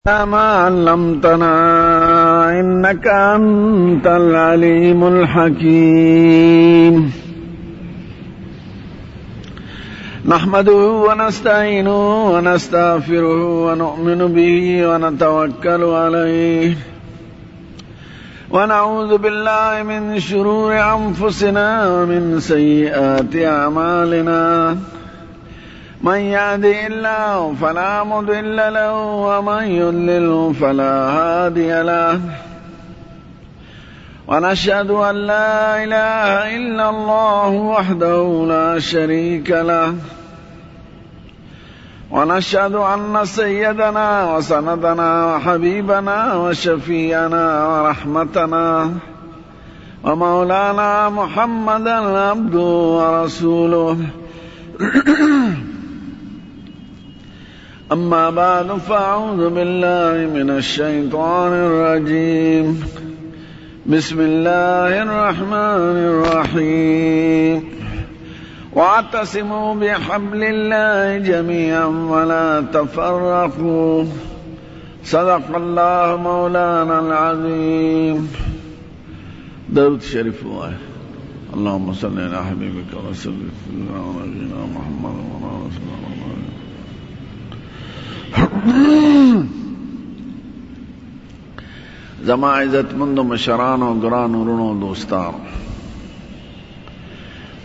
ما علمتنا إنك أنت العليم الحكيم. نحمده ونستعينه ونستغفره ونؤمن به ونتوكل عليه ونعوذ بالله من شرور أنفسنا ومن سيئات أعمالنا. من يهده الله فلا مضل له ومن يضلل فلا هادي له. ونشهد أن لا إله إلا الله وحده لا شريك له. ونشهد أن سيدنا وسندنا وحبيبنا وشفيعنا ورحمتنا ومولانا محمدا عبده ورسوله. أما بعد فأعوذ بالله من الشيطان الرجيم. بسم الله الرحمن الرحيم. واعتصموا بحبل الله جميعا ولا تفرقوا. صدق الله مولانا العظيم. درود شريف هو اللهم صل على حبيبك ورسولك نبينا محمد وعلى آله وصحبه. زما عزت مند مشران و گران ورونو دوستان،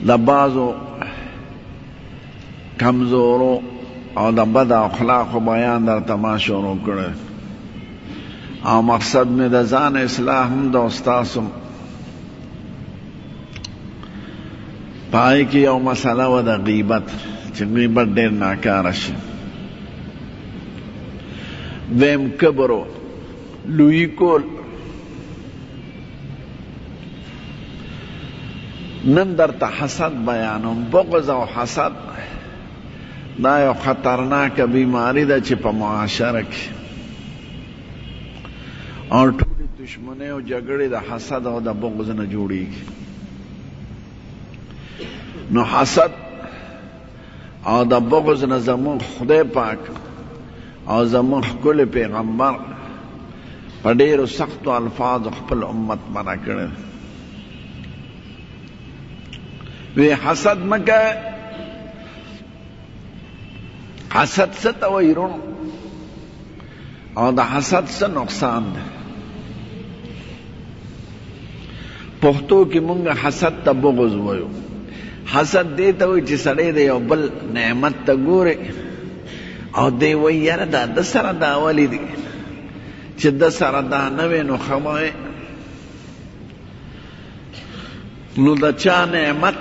د بعضو کمزورو او د بد اخلاقو بیان در تما شروع کړی او مقصد مې د ځان اصلاح هم د استاسو پای کې یو مسله و د غیبت چې غیبت ډېر ناکاره شي. دویم کبرو لوی کول. نن درته حسد بیانوم. بغض او حسد دا یو خطرناک بیماری ده چې په معاشره کې او ټولې دشمنۍ او جګړې د حسد او د بغض نه جوړېږي. نو حسد او د بغض نه زموږ خدای پاک او زموږ ښکلی پیغمبر په ډېرو سختو الفاظو خپل امت منع کړی. وی حسد مه کوئ. حسد څه ته وایي رونو او د حسد څه نقصان دی؟ پښتو کې مونږ حسد ته بغض وایو. حسد دې ته وایي چې سړی د یو بل نعمت ته ګوري او دی وایي یاره دا د سره دا ولې دی چې د سره دا نه وی نو ښه به نو د چا نعمت،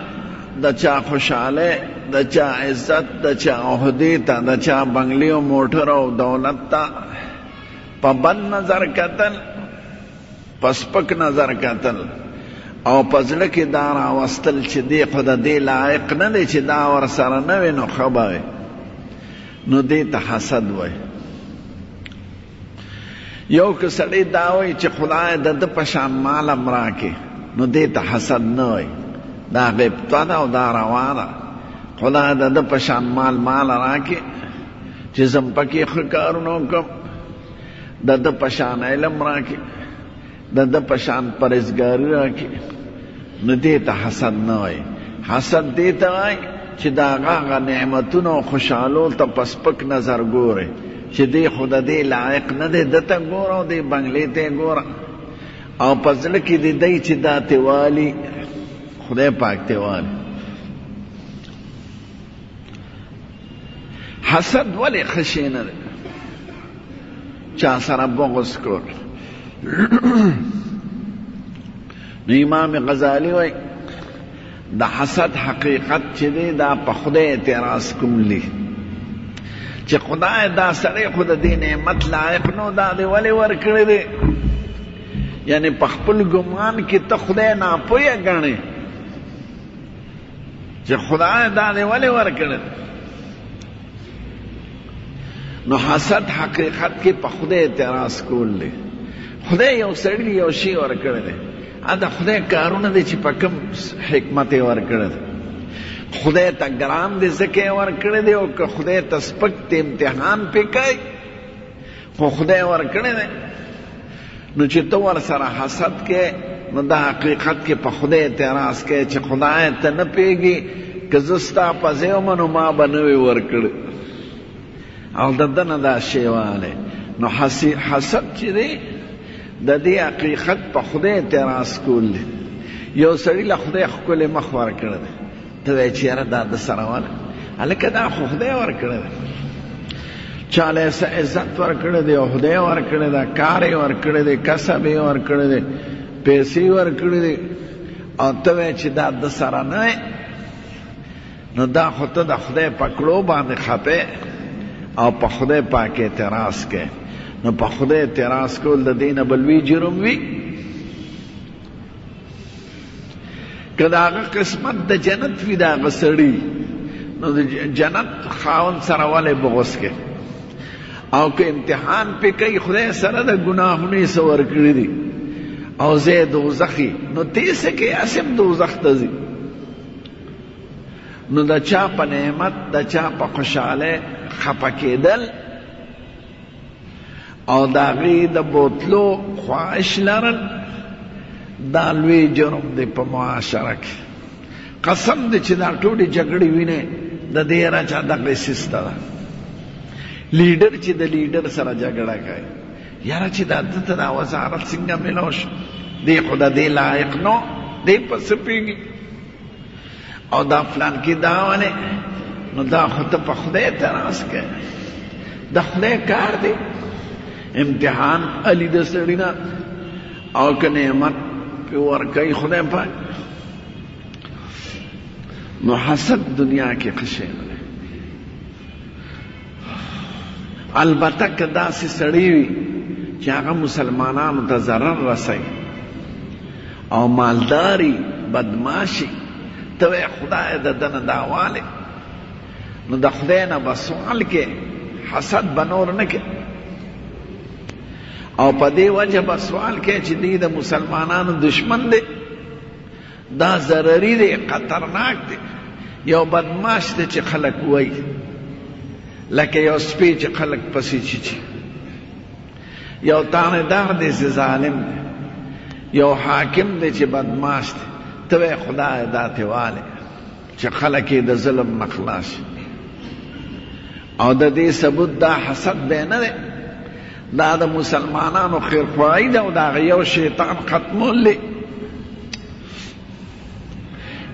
د چا خوشحالی، د چا عزت، د چا عہدې ته، د چا بنگلې او موټر او دولت ته په بد نظر کتل، په سپک نظر کتل او په زړه کې دا راوستل چې دی خو د دې لایق نه دی چې دا ورسره نه وي نو ښه به وي، نو دې ته حسد وایي. یو که سړی دا وایي چې خدای د ده په شان مال هم راکړي نو دې ته حسد نه وایي. دا غیبته ده او دا روا ده. خدای د ده په شان مال راکړي چې زم پکې ښه کارونه وکړم، د ده په شان علم راکړي، د ده په شان پرهیزګاري راکړي، نو دې ته حسد نه وایي. حسد دې ته وایي چې د هغه نعمتونو او خوشحالو ته په سپک نظر ګوري چې دی خو د دې لایق نه دی، ده ته ګوره او دې بنګلې ته ګوره او په زړه کې د دی چې دا تیوالي خدای پاک تیوالي. حسد ولې ښه شی نه دی چا سره بغض کول. نو امام غزالی وایي د حسد حقیقت چې دی دا په خدای اعتراض کولی چې خدای دا سړی خو د دې نعمت لایق نو دا دی ولې ورکړی دی. یعنی په خپل ګمان کې ته خدای ناپوهه ګڼې چې خدای دا دی ولې ورکړی. نو حسد حقیقت کې په خدای اعتراض کول دی. خدای یو سړی یو شی ورکړی دی، دا خدای کارونه دی چې په کوم حکمت یې ورکړی دی. خدای ته ګران دی ځکه یې ورکړی دی، او که خدای ته سپک دی امتحان پې کوي، خو خدای ورکړی دی، نو چې ته ورسره حسد کې، نو دا حقیقت کې په خدای اعتراض کې چې خدای ته نه پیږي که زه ستا په ځای وم نو ما به نه وي ورکړی، او د ده نه دا شی والی. نو حسد چې دی د دې حقیقت په خدای اعتراض کول دی. یو سړي له خدای ښکلی مخ ورکړی دی، ته وایې چې یاره دا د سره والی، هلکه دا خو خدای ورکړی دی. چاله څه عزت ورکړی دی او خدای ورکړی دی، کار یې ورکړی دی، کسب یې ورکړی دی، پیسې ورکړی دی، او ته وایې چې دا د سره نه دی، نو دا خو ته د خدای په کړو باندې خفې او په خدای پاک اعتراض کې. نو په خدای اعتراض کول د دې نه بل وی جرم وي. که د هغه قسمت د جنت وي د هغه سړي، نو د جنت خاوند سره ولې بغض کې، او که امتحان پې کوي خدای سره د ګناهونو یې څه ورکړي دي او زه یې دوزخي، نو ته یې څه کوې؟ هسې هم دوزخ ته ځي. نو د چا په نعمت، د چا په خوشحالۍ خفه کېدل او د هغې د بوتلو خواهش لرل، دا لوی جرم دی په معاشره کې. قسم دی چې دا ټولې جګړې وینې د دې راچا دغه سیسته ده. لیډر چې د لیډر سره جګړه کوي، یاره چې دا ده ته دا وزارت څنګه میلاو شو، دی خو د دې لایق نو، دی په څه پوهېږي، او دا فلان کې دا ولې، نو دا خو ته په خدای اعتراض کوې. د خدای کار دی امتحان علي د سړي نه، او که نعمت پې ورکوي خدای پاک. نو حسد دنیا کې ښه شی نه دی. البته که داسې سړی وي چې هغه مسلمانانو ته ضرر رسوي او مالداري بدماشي، ته وایې خدای د ده نه دا والی، نو د خدای نه به سوال کې حسد به نور نه کې، او په دې وجه به سوال کې چې دی د مسلمانانو دشمن دی، دا ضرري دی، خطرناک دی، یو بدماش دی چې خلک وایي، لکه یو سپی چې خلک پسې چیچي، یو تانیدار دی چې ظالم دی، یو حاکم دی چې بدماش دی، ته وایې خدای دا ته والی چې خلک یې د ظلم نه خلاص شي. او د دې ثبوت دا حسد دی نه دی، دا د مسلمانانو خیرخواهي ده او د هغه یو شیطان ختمول دی.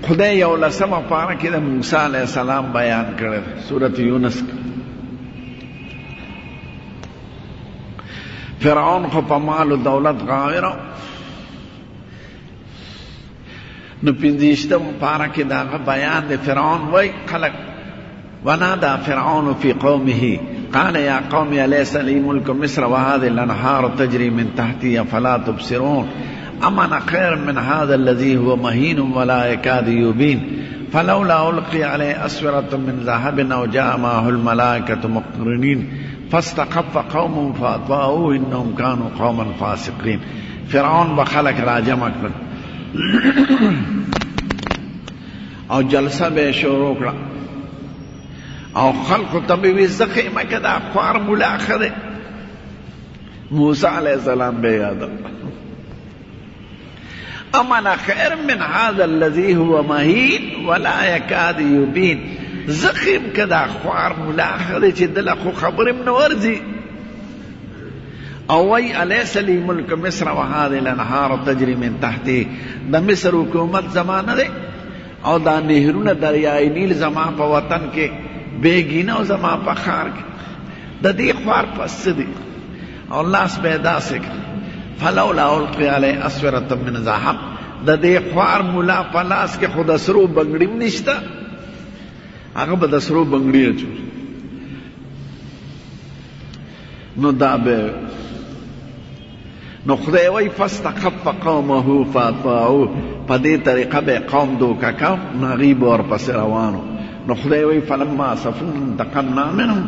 خدای 11 پاره کې د موسی علیه السلام بیان کړی سورت یونس کې. فرعون خو په مال و دولت غاوره، نو 15 پاره کې د هغه بیان دی. فرعون وای خلق ونادى فرعون في قومه قال يا قوم أليس لي ملك مصر وهذه الأنهار تجري من تحتي أفلا تبصرون أم أنا خير من هذا الذي هو مهين ولا يكاد يبين فلولا ألقي عليه أسورة من ذهب أو جاء معه الملائكة مقترنين فاستخف قوم فأطاعوه إنهم كانوا قوما فاسقين. فرعون بخلق راجمع کړ او جلسه به شروع کړه او خلقو ته به وی زخه مکه دا خوار مولا خره. موسی علیہ السلام به یاد امنا خیر من هذا الذي هو مهين ولا يكاد يبين. زخم کدا خوار مولا خره چې دله خو خبرم نه ورځي او وی الیس لی ملک مصر وهذه الانهار تجري من تحته. د مصر حکومت زمانه ده او دا نهرونه دریای نیل زما په وطن کې بیگینه او زما په خار کې د دې خوار پس دي او لاس پیدا سک فلولا القي علی اسوره من ذهب. د دې خوار مولا په لاس کې خود سرو بنگړی نشته، هغه به د سرو بنگړی اچو نو دا به نو خدای وی فاستخف قومه فاطاعوه. په دې طریقه به قوم دوکه کا نغیب ور پس روانو. نو خدای وی فلما صفون انتقمنا منهم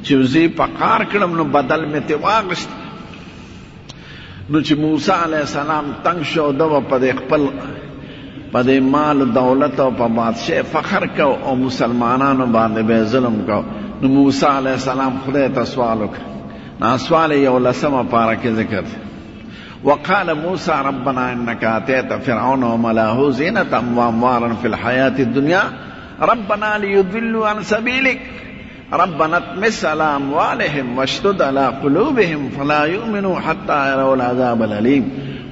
چې زی په قار کړم نو بدل می ته واغشت. نو چې موسی علیہ السلام تنگ شو دو په خپل په دې مال دولت او په بادشاہ فخر کو او مسلمانانو باندې به ظلم کو. نو موسی علیہ السلام خدای ته سوال وکړ ناسوال یو لسمه پارکه ذکر دی. وقال موسى ربنا انك اتيت فرعون وملأه زينة واموارا في الحياة الدنيا ربنا ليضلوا عن سبيلك ربنا اطمس على اموالهم واشدد على قلوبهم فلا يؤمنوا حتى يروا العذاب الالم.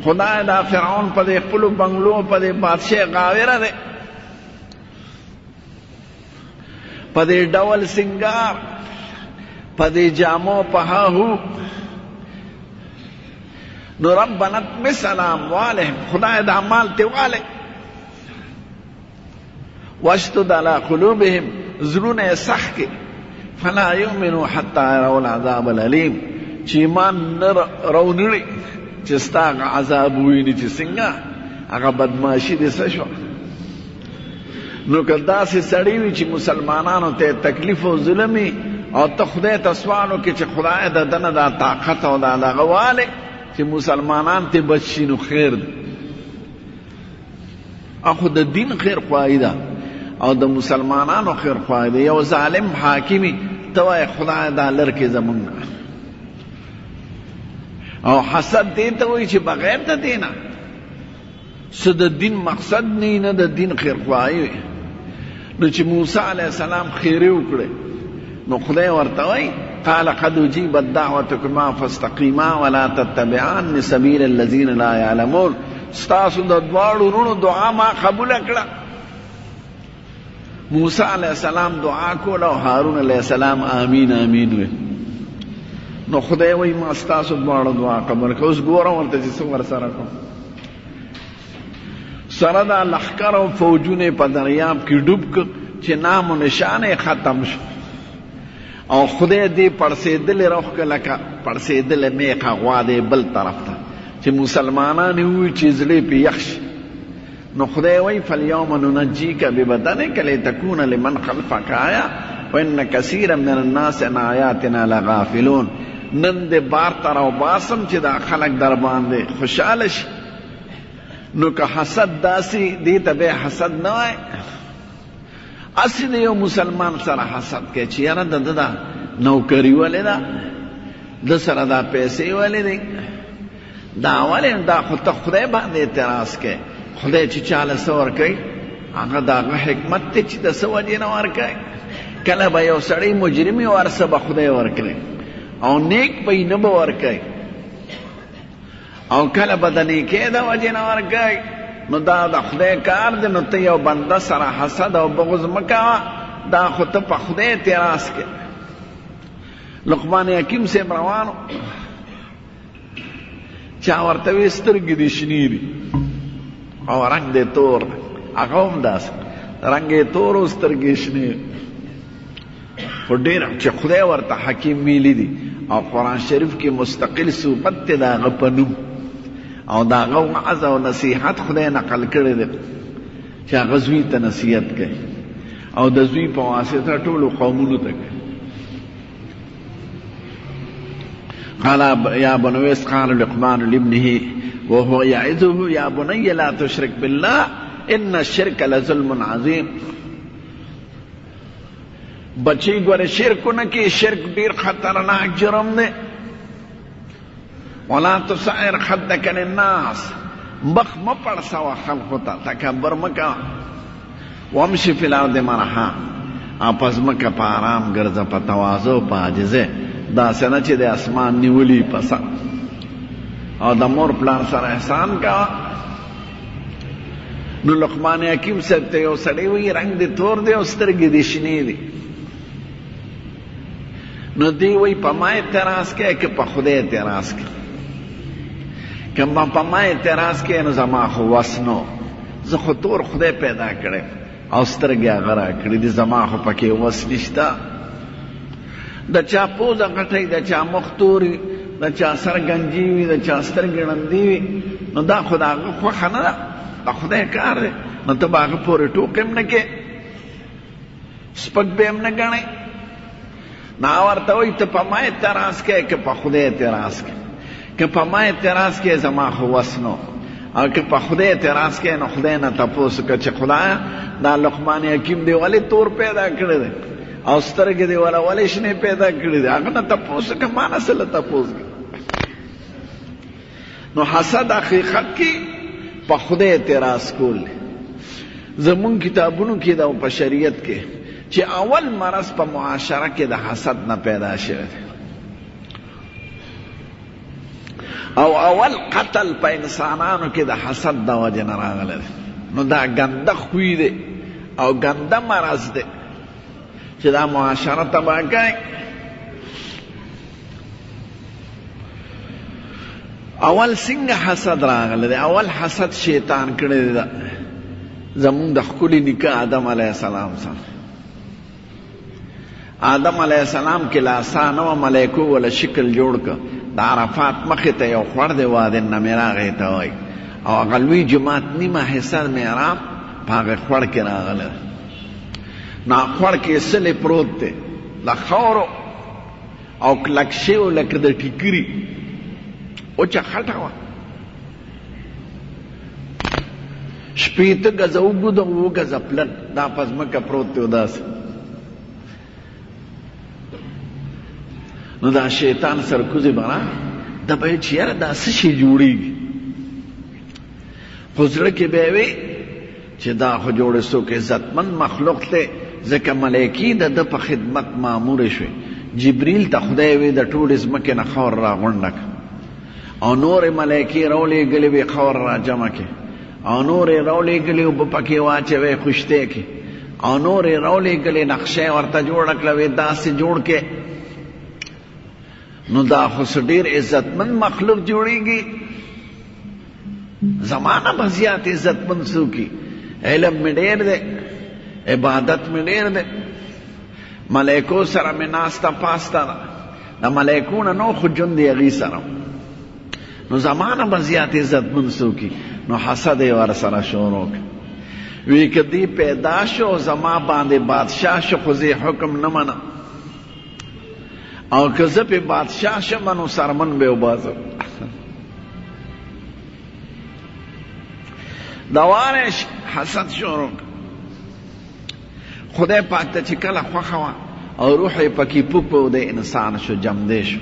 خدای دا فرعون په دې خپل بنگلو په دې بادشاہ غاوره ده، په دې ډول سنگار، په دې جامو په هاهو. نو ربنا اطمس على اموالهم، خدای دا مال تیواله، واشدد على قلوبهم، زړونه سخت کې، فلا يؤمنوا حتى يروا العذاب الالم، چې ایمان نه راونړي چې ستا عذاب وویني چې څنګه هغه بدماشي دې څه شوه. نو که داسې سړی وي چې مسلمانانو ته تکلیف او ظلم او ته خدای ته سوال وکړې چې خدای د ده نه دا طاقت او دا دغه والی چې مسلمانان ته بچ شي نو خیر دی. اخو د دین خیر خواهی ده او د مسلمانانو خیر خواهی ده. یو ظالم حاکمی ته وایې خدای دا لرکې زمونږ نه، او حسد دې ته وایي چې بغیر د دې نه څه د دین مقصد نه د دین خیر خواهی وي. نو چې موسی علیه السلام خیرې وکړې نو خدای ورته وایي قال قد اجيبت دعوتكما فاستقيما ولا تتبعان سبيل الذين لا يعلمون. ستاسو د دواړو وروڼو دعا ما قبوله کړه. موسی علیه السلام دعا کوله او هارون علیه السلام آمین آمین وی. نو خدای وایي ما ستاسو دواړو دعا قبول کړه. اوس ګورم ورته چې څه ورسره کوم. سره دا لښکر او فوجونه په دریاب کې ډوب کړ چې نام و نشان یې ختم شو، او خدای دې پړسېدلې روح که لکه پړسېدلې میخه غوا دی بل طرف ته چې مسلمانان یې ووایي چې زړه پې یخ شي. نو خدای وایي فالیوم ننجیک ببدنک لتکون لمن خلفک آیه وان کثیرا من الناس عن آیاتنا لغافلون. نن دې بار ته راوباسم چې دا خلک در باندې خوشحاله شي. نو که حسد داسې دې ته به حسد نه وای، اسی د یو مسلمان سره حسد کوي چې یاره د ده دا نوکري ولې ده، د سره دا پیسې ولې دی، دا ولې دا خو ته خدای باندې اعتراض کوي. خدای چې چاله څه ورکوي هغه د هغه حکمت دی چې د څه وجې نه ورکوي. کله به یو سړی مجرم وي ورڅه به خدای ورکوي او نیک به یې نه به ورکوي، او کله به د نیکۍ د وجې نه ورکوي. نو دا د خدای کار دی. نو ته یو بنده سره حسد او بغض مه کوه، دا خو ته په خدای اعتراض کوې. لقمان حکیم صاحب روانو، چا ورته وی سترګې دې شنې دي او رنګ دې تور دی، هغه هم داسې رنګ یې تور او سترګې شنې. خو ډېر چې خدای ورته حکیم ویلي دي او قرآن شریف کې مستقل صفت دی د هغه په نوم، او دا هغه وعظ او نصیحت خدای نقل کړی دی چې هغه زوی ته نصیحت کوي او د زوی په واسطه ټولو قومونو ته کوي. قال یا بني إذ قال لقمان لابنه وهو يعظه يا بني لا تشرك بالله ان الشرك لظلم عظیم. بچی ګوره شرک نه کې، شرک ډیر خطرناک جرم دی. ولا تصعر خدك للناس، مخ مه پړسوه خلقو ته، تکبر مه کوه. وامشي فی الارض مرحا، په ځمکه په آرام ګرځه، په تواضع په عاجزۍ، داسې نه چې د اسمان نیولي په سر، او د مور پلار سره احسان کوه. نو لقمان حکیم صاحب ته یو سړی وایي رنګ دې تور دی او سترګې دې شنې دي. نو دی وایي په ما اعتراض کوي که په خدای اعتراض کوي؟ که په ما اعتراض کوي نو زما خو وس نو، زه خو تور خدای پیدا کړی او سترګې هغه راکړي دي، زما خو پکې وس نشته. د چا پوزه غټی، د چا مخ توري، د چا سر گنجي وي، د چا سترګې ړندې وي، نو دا خو د هغه خوښه نه ده، د خدای کار دی. نو ته به هغه پورې ټوکې هم نه کوې، سپک به هم نه ګڼې. نا ورته وایي ته په ما اعتراض کوې که په خدای اعتراض کوې؟ که په ما اعتراض کوې زما خو وس نو، او که په خدای اعتراض کوې نو خدای نه تپوس وکړه چې خدایه دا لقمان حکیم دی ولې تور پیدا کړی دی؟ او سترګې دې ولا ولې شنې پیدا کړې دي هغه نه تپوس که ما نه سره تپوس. نو حسد حقیقت کې په خدای اعتراض کول. زمون کتابونو کې دا په شریعت کې چې اول مرض په معاشره کې د حسد نه پیدا شوی او اول قتل په انسانانو کې د حسد د وجې نه راغلی. نو دا ګنده خوی دی او ګنده مرض دی چې دا معاشره تباه کوي. اول څنګه حسد راغلی دی؟ اول حسد شیطان کړی دی زمون د ښکلي نیکه آدم علیه السلام سره. آدم علیه السلام کې لاسا نه وه، ملایکو وله شکل جوړ که د عرفات مخې ته یو خوړ دی وادي نمیرا هغې ته وایي او هغه لوی جومات نیمه حصه محراب په هغې خوړ کې راغلی. نو خوړ کې سلې پروت دی د خاورو او کلک شوی لکه د ټیکري اوچه خټه وه، شپېته ګزه اوږد او 7 ګزه پلن، دا په ځمکه پروت دی داسې. نو دا شیطان سرکوزی بنا دا به چې یاره دا څه شی جوړېږي، خو زړه کې به یې وي چې دا خو جوړې څوک عزتمند مخلوق دی، ځکه ملایکې د ده په خدمت مامورې شوې. جبریل ته خدای وی د ټولې ځمکې نه خاور راغونډه کړه او نورې ملایکې راولېږلې وې خاور را جمع کړې او نورې راولېږلې اوبه پکې واچوې خشتې کې او نورې راولېږلې نقشه ورته جوړه کړه وې داسې جوړ کې. نو دا خو ډېر عزتمند مخلوق جوړېږي، زمانه به زیات عزتمند څوکي، علم مې ډېر دی، عبادت مې ډېر دی، ملایکو سره مې ناسته پاسته ده، د ملایکو نه نو خو ژوند دی هغې سره، نو زمانه به زیات عزتمند څوکي. نو حسد یې ورسره شروع کړ. وی که دی پیدا شو زما باندې بادشاه شو خو زه حکم نه منم او که زه پې بادشاه شم نو سرمن به وباسم. دواره حسد شروع کړ. خدای پاک ته چې کله خوښه وه او روح یې پکې پوپ و د انسان شو، جمدی شو،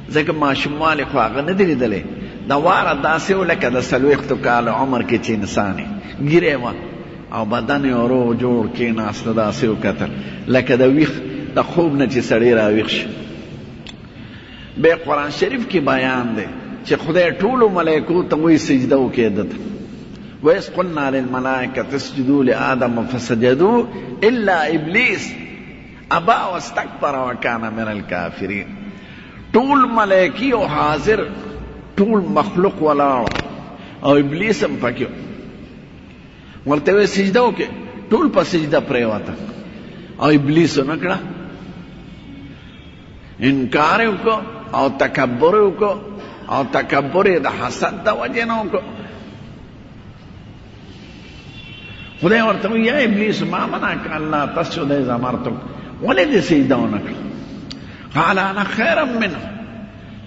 ځکه ماشوموالې خو هغه نه دی لیدلی. د واره داسې و لکه د 40 کالو عمر کې چې انسان یې ګیرې وه او بدن یې روغ جوړ کېناسته، داسې وکتل لکه د ویښ د خوب نه چې سړی راویښ شي. بیا قرآن شریف کې بیان دی چې خدای ټولو ملایکو ته وایي سجده وکړئ ده ته. وَإِذْ قُلْنَا لِلْمَلَائِكَةِ اسْجُدُوا لِآدَمَ فَسَجَدُوا إِلَّا إِبْلِيسَ أَبَى وَاسْتَكْبَرَ وَكَانَ مِنَ الْكَافِرِينَ. ټول ملایکی او حاضر ټول مخلوق ولاړ او ابلیس هم پکې ورته وایي سجده وکړئ، ټول په سجده پرېوته او ابلیس ونه کړه، انکار یې وکړو او تکبر یې وکړو او تکبر یې د حسد د وجې نه وکړو. خدای ورته وایي یا ابلیس ما منعک الا تسجد اذ امرتک، ولې دې سجده ونه کړه؟ قال انا خیر منه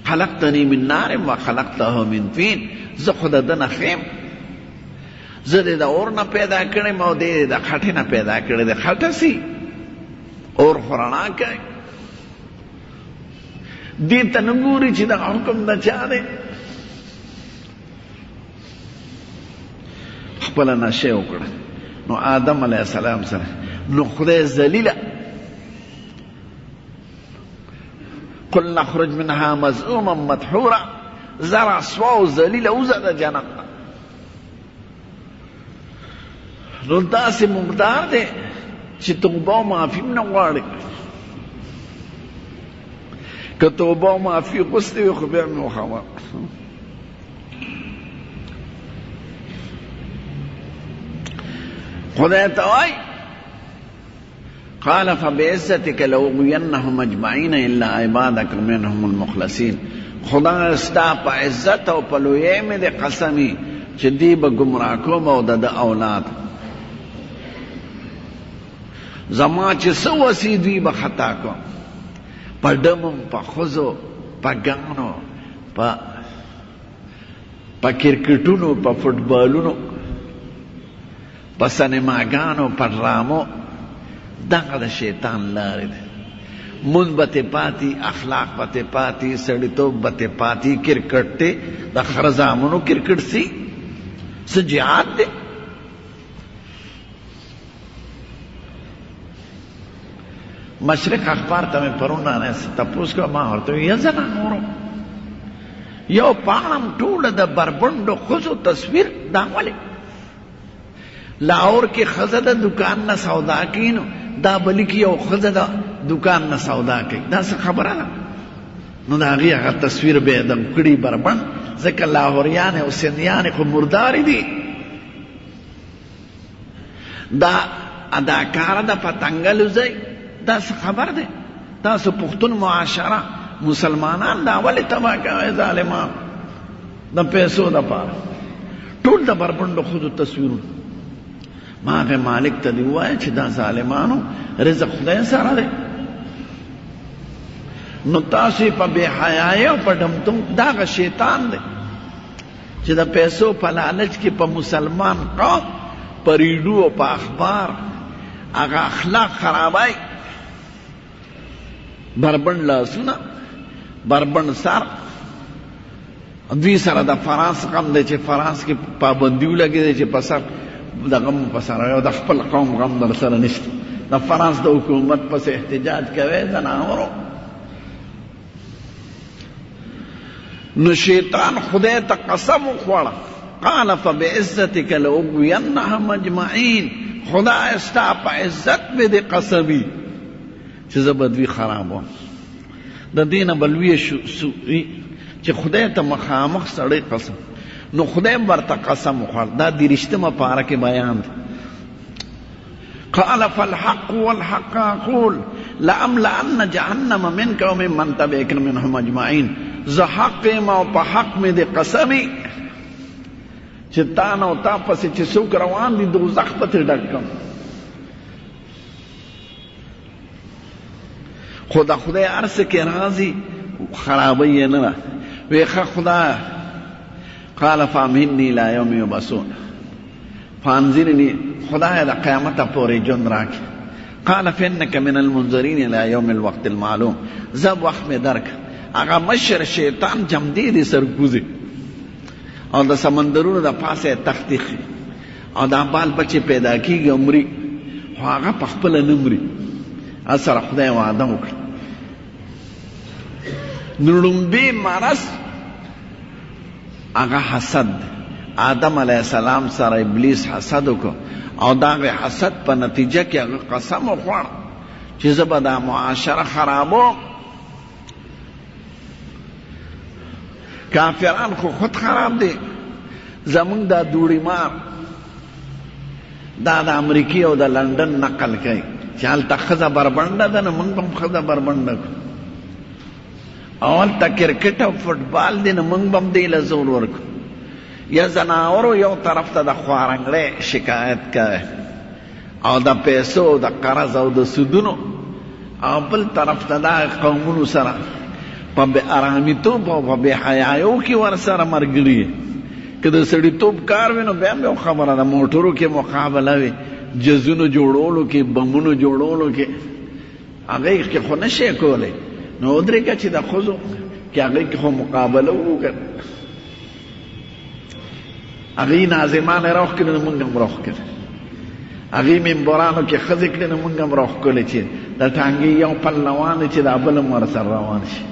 خلقتنی من نار وخلقته من طین. زه خو د ده نه ښه یم، زه دې د اور نه پیدا کړی یم او دې د خټې نه پیدا کړی دی. خټه سي اور خو رڼا کوي، دې ته نه ګوري چې دغه حکم د چا دی. خپله نشه وکړه. نو آدم علیه السلام سره نو خدای ذلیله قل نخرج منها مذءوما مدحورا، زر رسوا او ذلیله وځه د جنت نه. نو داسې مقدار دی چې توبه او معافي هم نه غواړي. که توبه او معافي غوستې وي خو بیا مې وخوه. خدای ته وایي قال فبعزتك لأغوينهم اجمعين الا عبادك منهم المخلصين. خدا ستا په عزت او په لویۍ مې د قسمي چې دی به ګمراه کوم او د اولاد زما چې څه وسي دوی به خطا کوم، په ډمم په ښځو په ګانو په کرکټونو په فټبالونو په سینماګانو په ډرامو دغه د شیطان لارې ده. مونځ به تې پاتې، اخلاق به تې پاتې، سړیتوب به تې پاتې، کرکټ دی د خره زامنو کرکټ سي څه جهاد دی. مشرق اخبار ته مې پرون نه تپوس کړه، ما ورته ویل زنانورو یو پاڼم ټوله د بربنډو ښځو تصویر دا ولې؟ لاهور کې ښځه د دکان نه سودا کوي نو دا بلې کې یو ښځه د دکان نه سودا کوي، دا څه خبره ده؟ نو د هغې هغه تصویر به یې دم کړي بربنډ، ځکه لاهوریانې او سندیانې خو مردارې دي. دا اداکاره د پتنګلو ځای، دا څه خبر دی؟ تاسو پښتون معاشره مسلمانان دا ولې تباه کوئ ظالمان د پیسو دپاره؟ ټول د بربنډو ښځو تصویرونه. ما هغې مالک ته دې ووایه چې دا ظالمانو رزق خدای سره دی، نو تاسو یې په بې حیایۍ او په ډمتم، دا هغه شیطان دی چې د پیسو په لالچ کې په مسلمان قوم په ریډو او په اخبار هغه اخلاق خرابای. بربند لاسونه، بربند سر، دوی سره د فرانس غم دی چې فرانس کې پابندي ولګېدی چې په سر د غم په سره یو د خپل قوم غم در سره نشته، د فرانس د حکومت پسې احتجاج کوي زنانورو. نو شیطان خدای ته قسم وخوړه، قال فبعزتک لاغوینهم اجمعین، خدای ستا په عزت مې دې قسمي چې زه به دوی خرابوم. د دې نه بلویه چې خدای ته مخامخ سړی قسم، نو خدای ورته قسم وخوړ. دا 30مه پاره کې بیان دی. قال فالحق والحق اقول لأملأن جهنم منك وممن تبعك منهم اجمعین، زه حق یم او په حق مې دې قسمي چې تا نه او تا پسې چې څوک روان دي دوزخ به ترې ډک کړم. خو د خدای هر څه کې راځي خرابۍ یې نه ده. وی ښه خدایه، قال فامهلني الى یوم یبعثون، فانظرني، خدایه د قیامته پورې ژوند راکړي. قال فانک من المنظرین الى یوم الوقت المعلوم، زه وخت مې درک. هغه مشر شیطان جمدې دي سرکوزي او د سمندرونو د پاسه تختی او دا بال بچې پیدا کېږي عمري، خو هغه په خپله نه مري. سره خدای وعده وکړه. نو لومبي مرض هغه حسد، آدم علیه السلام سره ابلیس حسد وکړ او د هغې حسد په نتیجه کې هغه قسم وخوړ چې زه به دا معاشره خرابوم. کافران خو خود خراب دی. زمونږ دا دوړي مار دا د امریکې او د لندن نقل کوي چې هلته ښځه بربنډه ده، نو موږ به هم ښځه بربنډه کړو. او هلته کرکټ او فټبال دی، نو موږ به هم دې له زور ورکړو. یا زناورو یو طرف ته د خوارنګړۍ شکایت کوي او د پیسو د قرض او د سودونو، او بل طرف ته دا قومونو سره په بې ارامېتوب او په بې حیایو کې ورسره ملګري. که د سړیتوب کار وي نو بیا هم یو خبره ده، موټرو کې مقابله وي، جزونو جوړولو کې، بمونو جوړولو کې، هغې کې خو نه شي کولی. نو ودرېږه چې د ښځو کې هغې کې خو مقابله وکړه، هغې ناظمان یې راوښ کړي نو موږ هم راوښ کړي، هغې ممبرانو کې ښځې کړي نو موږ هم راوښ کړي چې د ټانګې یو پل روان چې دا بل هم ورسره روان شي.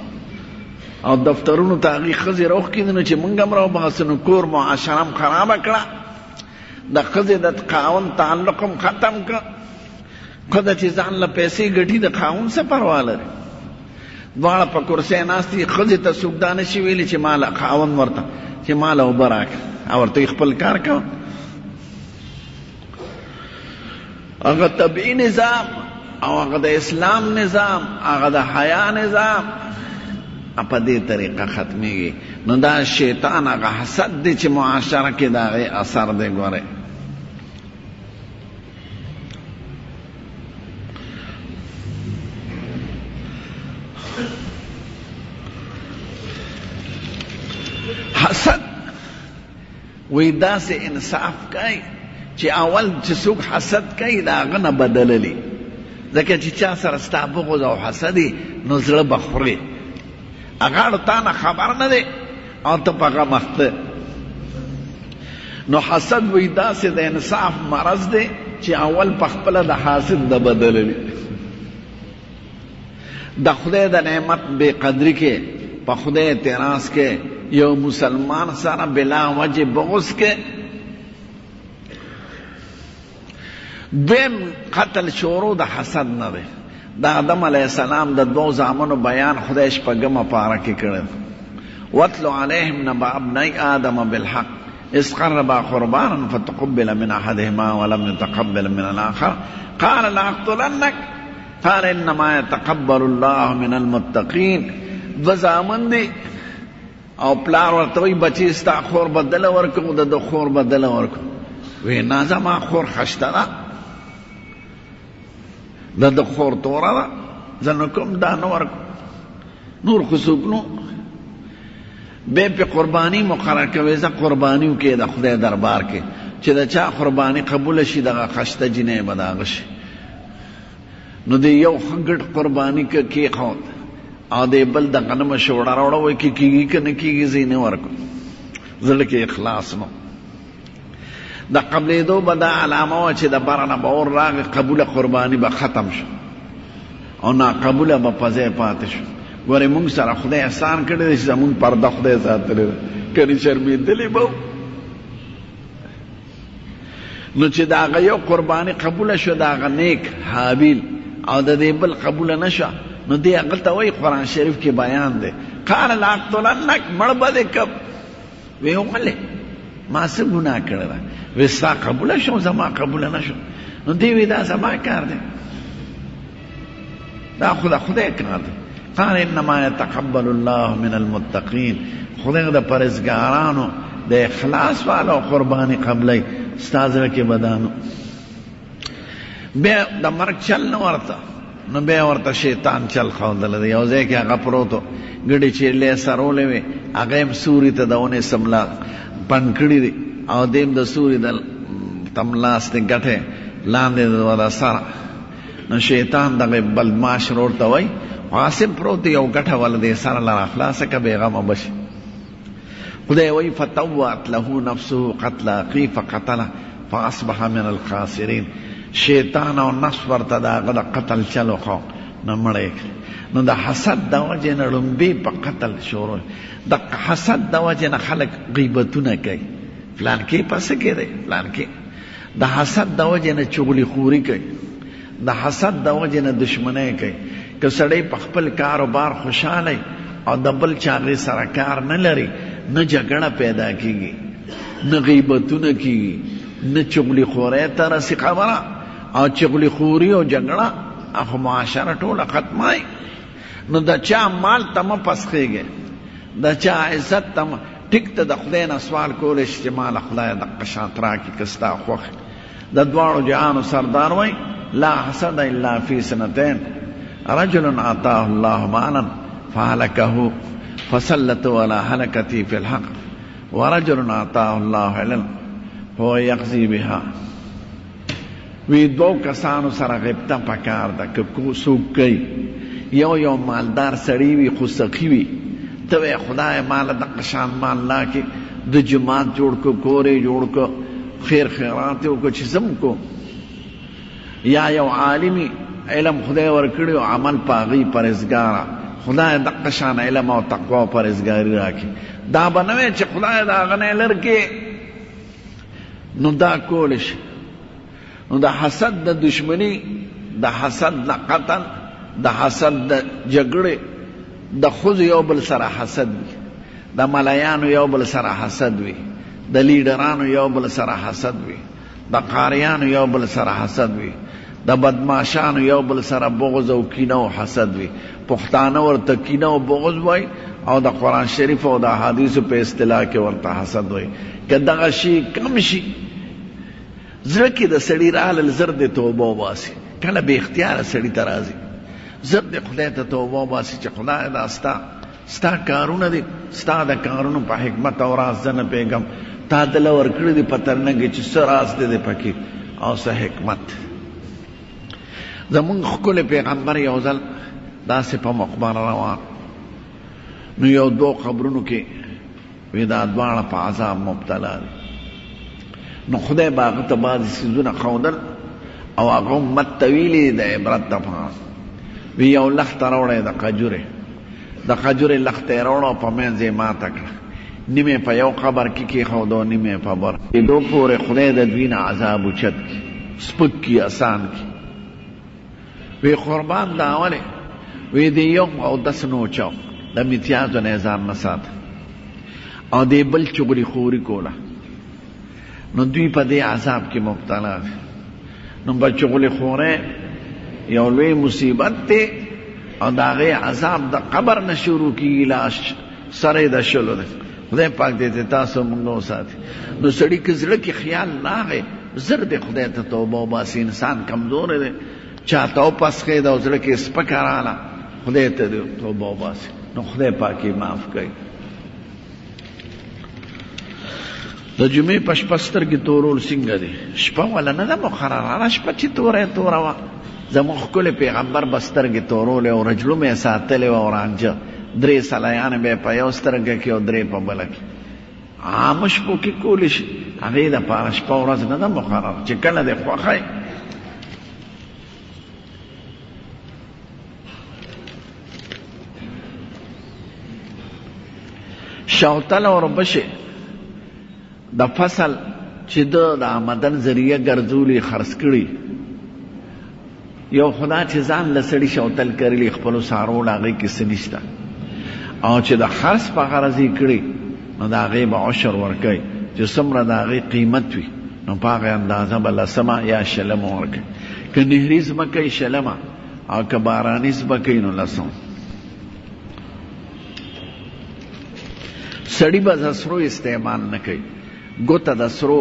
او دفترونو ته هغې ښځې راوښکېدې نو چې موږ هم راوباسو، نو کور معاشره هم خرابه کړه، د ښځې د خاوند تعلق هم ختم کړه. ښځه چې ځان له پیسې ګټي د خاوند څه پروا لري؟ دواړه په کرسۍ ناست دي، ښځې ته څوک دا نشي ویلی چې ما له خاوند ورته چې ما له اوبه راکړه، او ورته خپل کار کوه. هغه طبعي نظام او هغه د اسلام نظام، هغه د حیا نظام په دې طریقه ختمیږي. نو دا شیطان هغه حسد دی چې معاشره کې د هغې اثر دی. ګورئ حسد وی داسې انصاف کوي چې اول چې څوک حسد کوي د هغه نه بدللی، ځکه چې چا سره ستا بغض او حسد نو زړه به خورې، هغه تا نه خبر نه دی او ته په هغه مخته. نو حسد وی داسې د انصاف مرض دی چې اول په خپله د حاسد د بدلوي. د خدای د نعمت بې قدري کې، په خدای اعتراض کې، یو مسلمان سره بلا وجه بغض کې. دویم قتل شروع د حسد نه دی. د آدم علیه السلام د دوو زامنو بیان خدای شپږمه پاره کې کړی. واتلو علیهم نبأ ابنی آدم بالحق اذ قربا قربانا فتقبل من احدهما ولم يتقبل من الاخر قال لاقتلنك قال انما يتقبل الله من المتقين. دو زامن دی او پلار ورته وی بچی ستا خور بدل ورکو، د دو خور بدل ورکو. وی نه زما خور خشته ده، د دو خور توره ده، زه نو کوم دا نه ورکو، نور خو څوک نو. بے پہ قربانی مقرر کوي، زه قربانیو کې د خدای دربار کې چې د چا قربانی قبول شي دغه خشته جنې به د هغه شي. نو د یو ښه ګډ قرباني کېښود او د بل د غنمه شوړه راوړه، وایي که کېږي که نه کېږي زه یې نه ورکړم. زړه کې اخلاص نو. د قبلېدو به دا علامه وه چې د بره نه به اور راغی، قبوله قرباني به ختم شو او ناقبوله به په ځای پاتې شو. ګورې مونږ سره خدای احسان کړی دی چې زمونږ پرده خدای ساتلی ده، کنې شرمېدلې به. نو چې د هغه یو قرباني قبوله شو د هغه نیک حابیل او د دې بل قبوله نه شوه، نو دې هغه ته وایي قرآن شریف کې بیان دی قال لاقتلنک، مړ به دې کب. وی ولې ما څه ګناه کړې ده؟ وی ستا قبوله شو زما قبوله نه شو. نو دې وی دا زما کار دی، دا خو د خدای کار دی. قال انما يتقبل الله من المتقين، خدای د پرهیزګارانو د اخلاص والو قرباني قبلې. ستا زړه کې بدانو بیا د مرګ چل نه ورته، نو بیا ورته شیطان چل ښودلی دی. یو ځای کې هغه پروت و، ګډې چیرلې سرولې وې، هغه یم سوري ته د ونې سملا پنډ کړي دي او دیم د سوري د تملاستې ګټې لاندې د سره. نو شیطان دغه بدماش رور ته وایي عاصم پروت یو ګټه ول دی سره لره خلاصه که بیغمه بشي. خدای وایي فطوعت له نفسه قتل اخیه فقتله فاصبح من الخاسرین. شیطان او نفس ورته د هغه د قتل چل وښو، نو مړی. نو د حسد د وجې نه لومبې په قتل شروع. د حسد د وجې نه خلک غیبتونه کوي، فلان کې پسې کې دی فلان کې. د حسد د وجې نه چغلي خوري کوي، د حسد د وجې نه دشمنۍ کوي. که سړی په خپل کاروبار خوشحاله او د بل چا هغې سره کار نه لري، نه جګړه پیدا کېږي، نه غیبتونه کېږي، نه چغلي خورۍ ته رسي خبره. او چغلي خوري او جګړه اخو معاشره ټوله ختمای. نو د چا مال ته مه پسخېږئ، د چا عزت ته مه. ټیک ته د خدای نه سوال کولی شي چې ماله خدای دغه شانت راکړي که ستا خوښ. د دواړو جهانو سردار وایي لا حسد الا فی سنتین، رجل اعطاه الله مالا فهلكه فسلطه على هلكته في الحق، ورجل اعطاه الله علما فهو يقضي بها. وی دو کسانو سره غیبته پکار ده که څوک کوي. یو مالدار سړی وي خو سخي وي، ته وایې خدای ماله دغه شان مال راکړي، د جومات جوړ کړو، کور یې جوړ کړو، خیر خیرات یې وکړو چې زم کو. یا یو عالمي علم خدای ورکړي او عمل په هغې پرهیزګاره، خدای دغه شان علم او تقوا او پرهیزګاري راکړي. دا به نه وایي چې خدای د هغه نه لر کې، نو دا کولی شي. نو د حسد د دشمنی، د حسد د قتل، د حسد د جګړې، د ښځو یو بل سره حسد وي، د ملایانو یو بل سره حسد وي، د لیډرانو یو بل سره حسد وي، د قاریانو یو بل سره حسد وي، د بدماشانو یو بل سره بغض او کینه او حسد وي. پښتانه ورته کینه او بغض وایي او د قرآن شریف او د احادیثو په اصطلاح کې ورته حسد وایي. که دغه شي کم شي، زړه کې د سړي راغلل، زر د توبه وباسي. کله بې اختیاره سړي ته راځي، زر د خدای ته توبه وباسي چې خدای دا ستا کارونه دي، ستا د کارونو په حکمت او راز زه نه پوهېږم، تا دله ورکړي دي په ترنګې چې څه راز دی پکې او څه حکمت. زمونږ ښکلی پیغمبر یو ځل داسې په مقبره روان، نو یو دو قبرونو کې وی دا دواړه په عذاب مبتلا دي. نو خدای به هغه ته بعضې څیزونه ښودل او هغه امت ته ویلي د عبرت دپاره. وی یو لښته راوړی د قجورې، د قجورې لښته یې راوړه او په منځ یې ماته کړه، نیمې په یو قبر کې کېښود او نیمې په بر کېدو پورې خدای د دوی نه عذاب اوچت کړي، سپک کړي، اسان کړي. وی قربان دا ولې؟ وی د یو اودس نه اوچاو، د امتیازو نه یې ځان نه ساته او د بل چغلي خوري کوله. نو دوی په دې عذاب کې مبتلا دي. نو په چغلي خورۍ یو لوی مصیبت دی او د هغې عذاب د قبر نه شروع کېږي لا سره یې د شلو دی. خدای پاک دې ته تاسو مونږ وساتي. نو سړي که زړه کې خیال راغی زر دې خدای ته توبه وباسي. انسان کمزوری دی، چاته وپسخېد او زړه کې سپکه راغله، خدای ته دې توبه وباسي، نو خدای پاک یې معاف کوي. د جمعې په شپه سترګې تورول څنګه دي؟ شپه ولا نه ده مقرره، هره شپه چې توره یې توره وه. زموږ ښکلی پیغمبر به سترګې تورولې او رجلوم یې ساتلې وه او رانجه، 3 سلیانې به یې په یو سترګه کې او 3 په بله کې. عامه شپو کې کولی شي، هغې دپاره شپه ورځ نه ده مقرره، چې کله دې خوښی. شوتل او وربشې د فصل چې د آمدن ذریعه ګرځولي خرڅ کړي، یو خدا چې ځان له سړي شوتل کرلي خپلو څاروړو هغې کې څه نشته، او چې د خرڅ په غرض یې کړي نو د هغې به عشر ورکوي، چې څومره د هغې قیمت وي نو په هغې اندازه به لسمه یا شلمه ورکوي. که نهري ځمکه یې شلمه او که باراني ځمکه یې نو لسمه. سړي به د سرو استعمال نه کوي، ګوته د سرو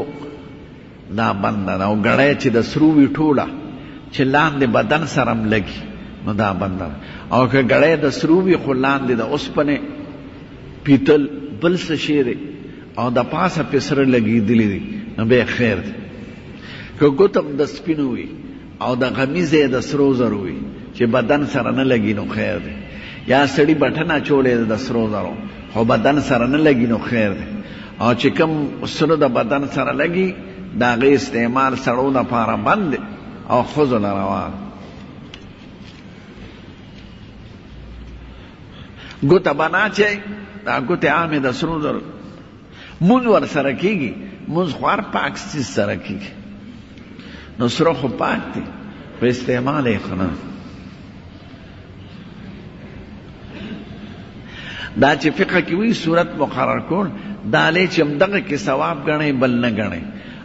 دا بنده ده، او ګړی چې د سرو وي ټوله چې لاندې بدن سره هم لګي نو دا بنده ده، او که ګړی د سرو وي خو لاندې د اوسپنې پیتل بل څه شی دی او د پاسه پې سره لګېدلي دي نو بیا خیر دی. که ګوته هم د سپینو وي او د غمیزه د سرو زرو وي چې بدن سره نه لګي نو خیر دی. یا سړي بټن اچولی د سرو زرو خو بدن سره نه لګي نو خیر دی. او چې کوم سره د بدن سره لګي د هغې استعمال سړو دپاره بند دی او ښځو له روا ده. ګوته به نه اچوئ، دا ګوتې عامې د سرو زرو. مونځ ورسره کېږي، مونځ خو هر پاک څیز سره کېږي، نو سره خو پاک دی خو استعمال یې ښه نه. دا چې فقه کې وی صورت مقرر کول دا لې چې همدغه کې ثواب ګڼئ بل نه ګڼئ،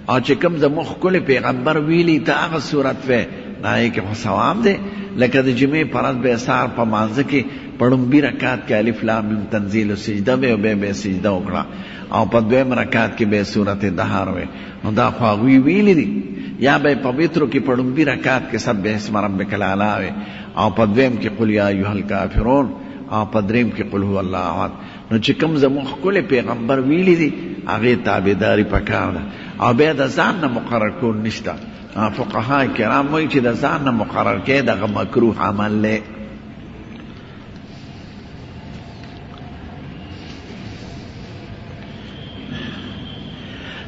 او چې کوم زموږ ښکلی پیغمبر ویلي ته هغه صورت وی نه هغې کې خو ثواب دی. لکه د جمعې په ورځ به سهار په مانځه کې په لومبي رکات کې الف لام میم تنزیل سجده وی او بیا به سجده وکړه، او په دویم رکات کې به صورت دهار وی. نو دا خو هغوی ویلي دي. یا به په وترو کې په لومبي رکات کې سبح اسم ربک الاعلی وی، او په دویم کې قل یا ایها الکافرون، او په دریم کې قل هو الله احد. نو چې کوم زموږ ښکلی پیغمبر ویلي دي هغې تابعداري پکار ده، او بیا د ځان نه مقرر کول نشته. فقها کرام وایي چې د ځان نه مقرر کې دغه مکروه عمل دی.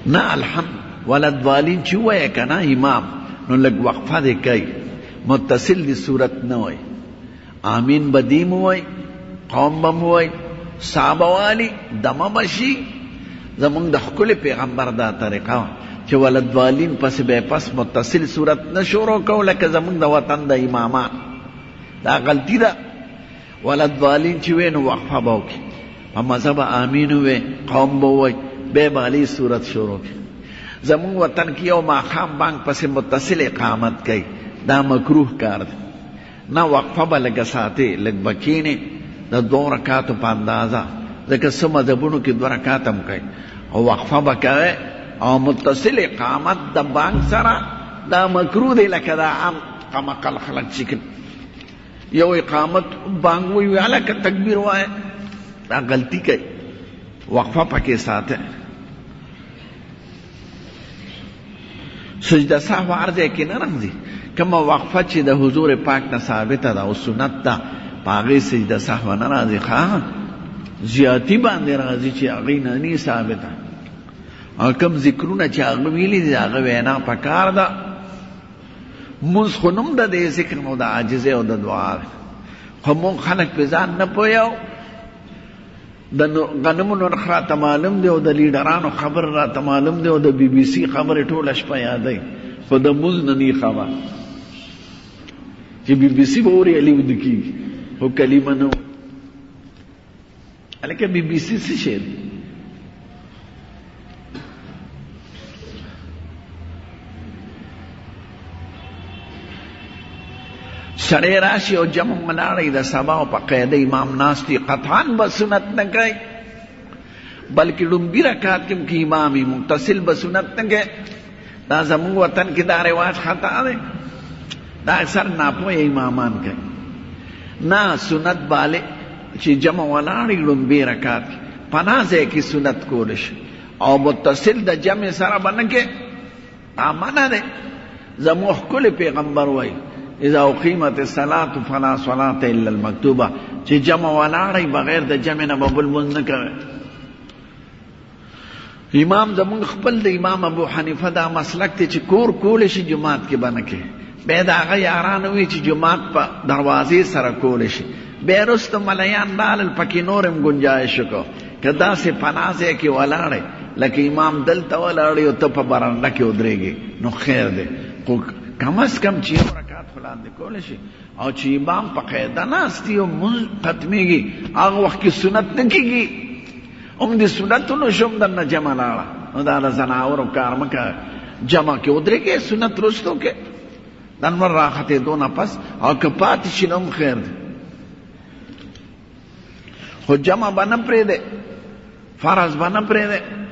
نه الحمد ولدوالین چې وایه که نه امام نو لږ وقفه دی کوي، متصل دی صورت نه وایي. آمین بدیم وایي، قوم بم وایي، صحابه والی دمه بشي. زمونږ د ښکلي پیغمبر دا طریقه وه چې ولدوالین پسې به پس متصل صورت نه شروع کوو لکه زمونږ د وطن د امامان. دا غلطي ده. ولدوالین چې وی نو وقفه به وکړي، په مزه به آمین ووایي، قوم به ووایي، بیا به علی صورت شروع کړي. زمونږ وطن کې یو ماښام بانک پسې متصل اقامت کوي، دا مکروه کار دی. نه وقفه به لږه ساتې، لږ به کښېنې د 2 رکاتو په اندازه، ځکه څه مذهبونو کې 2 رکات هم کوي، او وقفه به کوي او متصل اقامت د بانک سره دا مکروه دی. لکه دا عام قمقل خلک چې یو اقامت بانک وایي هلکه تکبیر وایه، دا غلطي کوي. وقفه پکې ساته. سجده سهو هر ځای کې نه راځي، کما وقفه چې د حضور پاک نه ثابته ده او سنت ده په هغې سجده سهو نه راځي زیاتی باندې راځي چې هغې نه نی ثابته او کم ذکرونه چې هغه ویلي دي هغه وینا پکار ده مونځ خو نوم د دې ذکر نو د عاجزۍ او د دعا خو مونږ خلک پې ځان نه پوهیو د غنمو نرخ راته معلوم دی او د لیډرانو خبر راته معلوم دی او د بی بی سی خبرې ټوله شپه یادوي خو د مونځ نه نی خبر چې بی بی سی به اوري علي وده کېږي خو کلمه نه هلکه بی بی سی څه شی دی سړی راشي او جمع ملاړی د سبا او په قاعده امام ناست دی قطعا به سنت نه کوي بلکې لومبي رکعت کې هم کې امام متصل به سنت نه کوي دا زموږ وطن کې دا رواج خطا دی دا اکثر ناپوهه امامان کوي نه سنت باله چې جمع ولاړی لومبي رکعت پناه ځای کې سنت کول شي او متصل د جمع سره به نه کوي دا منع دی زموږ ښکلی پیغمبر وایي اذا اقیمت الصلاة فلا صلاة الا المکتوبه چې جمع ولاړی بغیر د جمع نه به بل لمونځ نه کوي امام زمونږ خپل د امام ابو حنیفه دا مسلک دی چې کور کولی شي جماعت کې به نه کوي بیا د هغه یاران وي چې جماعت په دروازې سره کولی شي بیا وروسته ملیان رالل پکې نور هم ګنجایش وکړو که داسې پناه ځای کې ولاړی لکه امام دلته ولاړی او ته په برنډه کې ودرېږې نو خیر دی خو کم از کم چې یو رکعت فلاندې کولی شي او چې امام په قاعده ناست وي او مونځ ختمېږي هغه وخت کې سنت نه کېږي هم د سنتونو شم درنه جمع لاړه نو دا د زناورو کار مه کوه جمع کې ودرېږې سنت رستو کې د انور راختېدو نه پس او که پاتې شي نو هم خیر دی خو جمع به نه پرېږدې فرض به نه پرېږدې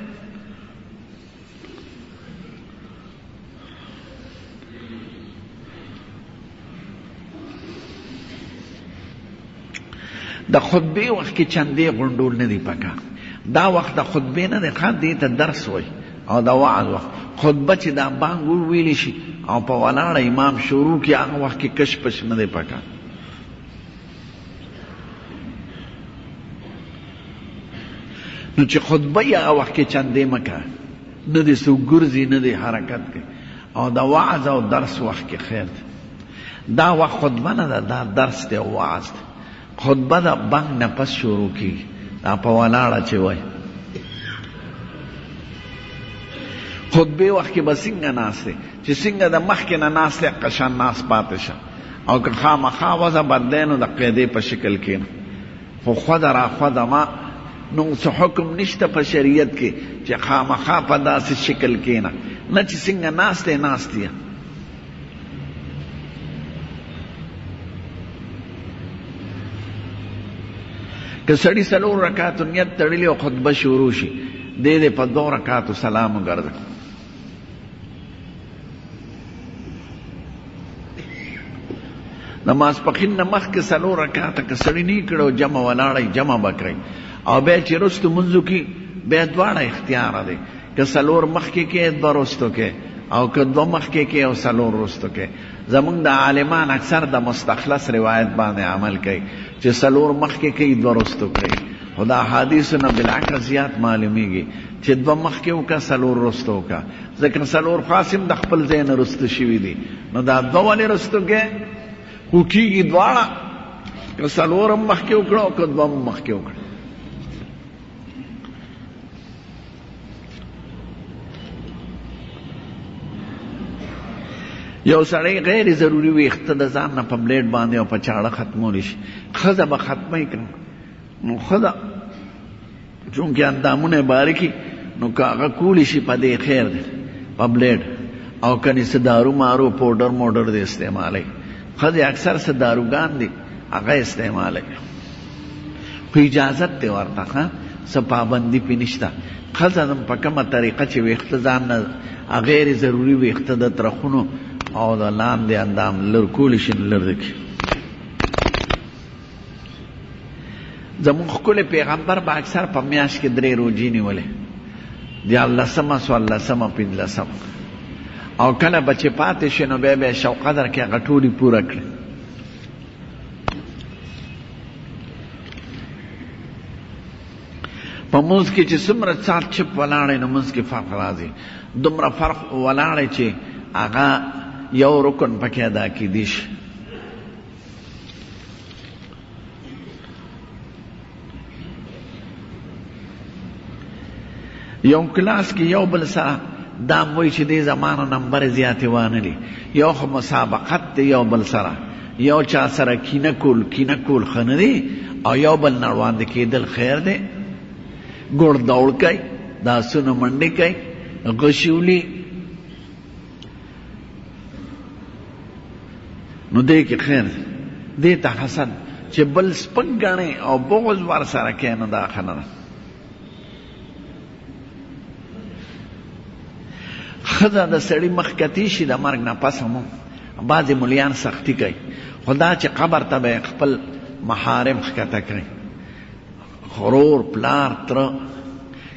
د خطبې وخت کې چندې غونډول نه دي پکار دا وخت د خطبې نه دی ښه دې ته درس وایي او د وعظ وخت خطبه چې دا بانګ وویلی شي او په ولاړه امام شروع کړي هغه وخت کې کش پش نه دی پکار نو چې خطبه یې هغه وخت کې چندې مه کوه نه دې څوک ګرځي نه دې حرکت کوي او د وعظ او درس وخت کې خیر دی دا وخت خطبه نه ده دا درس دی او وعظ دی خطبه دا بانگ نه پس شروع کی دا په ولاړه چې وای خطبه وخت کې به څنګه ناست دی چې څنګه د مخکې نه ناست دی قشان ناست پاتې شه او که خامخا وضع بدلی نو د قاعدې په شکل کښېنه خو خوده را خوده ما نو څه حکم نشته په شریعت کې چې خامخا په داسې شکل کښېنه نه چې څنګه ناست دی ناست دی که سړی څلور رکعاتو نیت تړلی او خطبه شروع شي دی دې په 2 رکعاتو سلام وګرځه د ماسپښین نه مخکې 4 رکعاته که سړی نه کړو جمع ولاړی جمع به کوي او بیا چې وروستو منځو کې بیا دواړه اختیار دی که 4 مخکې کې 2 وروستو کې او که 2 مخکې کې او 4 وروستو کې زمونږ د عالمان اکثر د مستخلص روایت باندې عمل کوي چې 4 مخکې کوي 2 وروستو کوي خو د احادیثو نه بالعکس زیات معلومیږي چې 2 مخکې وکړه 4 وروستو وکړه ځکه 4 خاصم د خپل ځای نه وروسته شوي دي نو دا 2 ولې وروستو کې خو کېږي دواړه که 4 هم مخکې وکړه او که 2 هم مخکې وکړه یو سړی غیر ضروري ویښته د ځان نه په بلیډ باندې او په چاړه ختمولی شي ښځه به ختمه کړم نو ښځه چونکې اندامونه یې باریکي نو که هغه کولی شي په دې خیر دی په بلیډ او کنې څه دارو مارو پوډر موډر دی استعمالی ښځې اکثر څه داروګان دي هغه استعمالی خو اجازت دی ورته ښه څه پابندي پې نشته ښځه په کومه طریقه چې ویښته ځان نه غیر ضروري ویښته د ترخونو او د لاندې اندام لر کولی شي نو لر کړي زمونږ ښکلی پیغمبر به اکثر په میاشت کې 3 روجې نیولې 14مه 15مه 15مه او کله به چې پاتې شي نو بیا به یې شو قدر کې هغه ټولې پوره کړي. په مونځ کې چې څومره ساعت چپ ولاړی نو مونځ کې فرق راځي. دومره فرق ولاړی چې هغه یو رکن پکې ادا کېدی شي. یو کلاس کې یو بل سره دا وایي چې دې زمانو نمبر زیاتې وانه دي، یو خو مسابقت دی یو بل سره، یو چا سره کینه کول ښه نه دی، او یو بل نه وړاندې کېدل خیر دی. ګوړ دوړ کوي، داسونه منډې کوي، غشولي، نو دې کې خیر دی. دې ته حسد چې بل سپک ګڼې او بغض ور سره کوي نو دا ښه نه ده. ښځه د سړي مخ کتی شي د مرګ نه پس هم بعضې ملیان سختی کوي، خو دا چې قبر ته به خپل محارم ښکته کړي، خرور پلار تره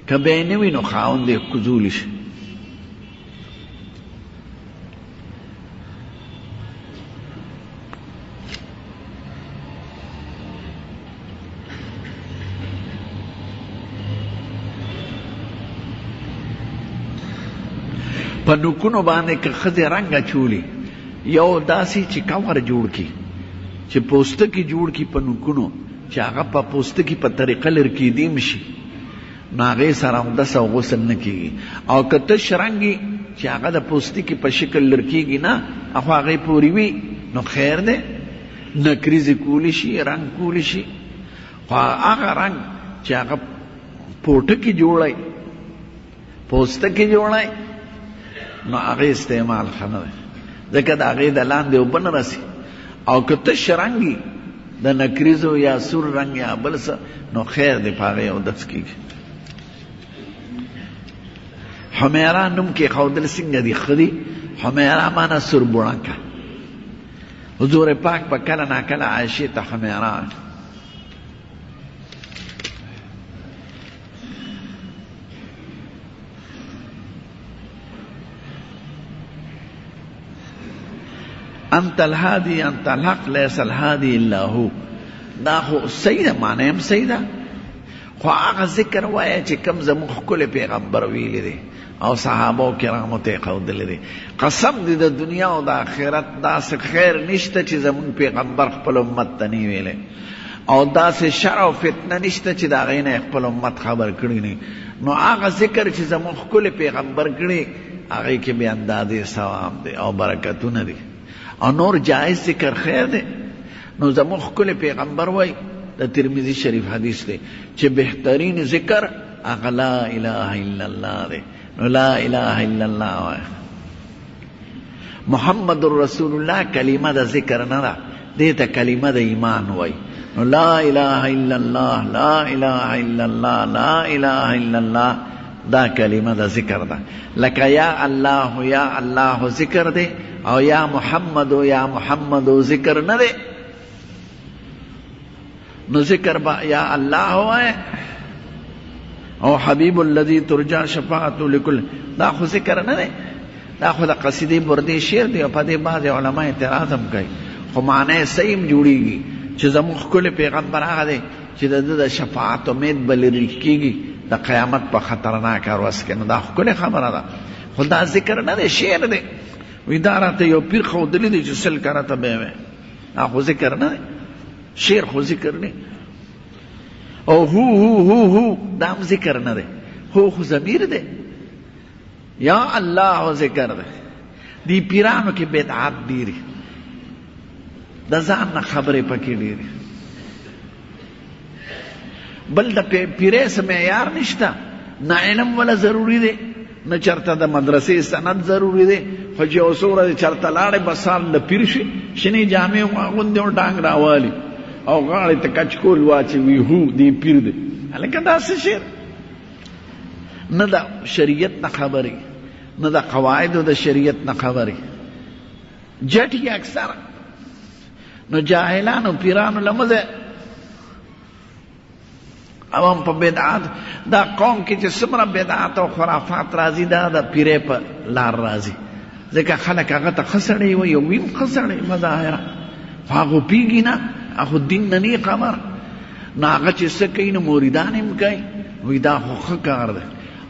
که به یې نه وي نو خاوند یې کوزولی شي. په نوکونو باندې که ښځې رنګ اچولي، یو داسې چې کور جوړ کړي، چې پوستکي جوړ کړي په نوکونو، چې هغه په پوستکي په طریقه لر کېدیم شي، نو هغې سره اودس او غسل نه کېږي. او که تش رنګ چې هغه د پوستکي په شکل لر کېږي نه، خو هغې پورې وي نو خیر دی، نکریزې کولی شي، رنګ کولی شي. خو هغه رنګ چې هغه پوټکي جوړی، پوستکي جوړی، نو هغې استعمال ښه نه دی، ځکه د هغې د لاندې اوبه نه رسي. او که تش رنګ د نکریزو یا سور رنګ یا بل څه، نو خیر دی، په هغې اودس کېږي. حمیرا نوم کې ښودل څنګه دي؟ ښه دي. حمیرا معنی سور بوړنکه. حضور پاک په کله ناکله عایشې ته حمیرا انت الهادی انت الحق لیس الهادی الا هو. دا خو صحیح ده، معنی هم صحیح ده، خو هغه ذکر وایه چې کوم زموږ ښکلی پیغمبر ویلی دی او صحابو کرامو ته یې ښودلی دی. قسم دی د دنیا او د آخرت داسې خیر نشته چې زموږ پیغمبر خپل امت ته نه ویلی، او داسې شر او فتنه نشته چې د هغې نه خپل امت خبر کړي نه. نو هغه ذکر چې زموږ ښکلی پیغمبر کړي، هغې کې بې اندازې ثواب دی او برکتونه دي، او نور جائز ذکر خیر دی. نو زموږ ښکلی پیغمبر وای، د ترمذي شریف حدیث دی چې بهترین ذکر هغه لا اله الا الله دی. نو لا اله الا الله وای. محمد رسول الله کلمه د ذکر نه ده، دې ته کلمه د ایمان وای. نو لا اله الا الله، لا اله الا الله، لا اله الا الله، دا کلمه د ذکر ده. لکه یا الله یا الله ذکر دی، او یا محمد یا محمد ذکر نه دی. نو ذکر با یا الله وای، او حبیب الذی ترجا شفاعت لکل، دا خو ذکر نه دی، دا خو د قصیدې بردې شعر دی، او په دې بعضې علما اعتراض هم کوي، خو معنی صحیح هم جوړېږي چې زموږ ښکلی پیغمبر هغه دی چې د ده د شفاعت امید به لرې کېږي د قیامت په خطرناک ورځ کې. نو دا ښکلې خبره ده، خو دا ذکر نه دی، شعر دی. وی دا راته یو پیر ښودلی دی چې سل کرته به یې وی، دا خو ذکر نه دی، شعر خو ذکر نه. او هو هو هو هو دا هم ذکر نه دی، هو خو ضمیر دی. یا الله ذکر دی. دی پیرانو کې بدعات ډېرې، د ځان نه خبرې پکې ډېرې. بل د پیرې څه معیار نشته، نه علم ولا ضروري دی، نه چرته د مدرسې سند ضروري دی، خو چې یو څو ورځې چرته لاړې بس سال له پیر شي، شنې جامې واغوندې او ډانګ راوالي او غاړې ته کچکول واچوي، هو دی پیر دی. هلکه داسې شعر نه د شریعت نه خبرې، نه د قواعدو د شریعت نه خبرې، جټي اکثر. نو جاهلانو پیرانو لمزه عوام په بدعات، دا قوم کې چې څومره بدعات او خرافات راځي، دا د پیرې په لار راځي، ځکه خلک هغه ته ښه سړی وایي او ویم ښه سړی بظاهره، خو هغه پوهېږي نه، هغه دین نه نه خبر، نو هغه چې څه کوي نو مریدان هم کوي، وایي دا خو ښه کار دی.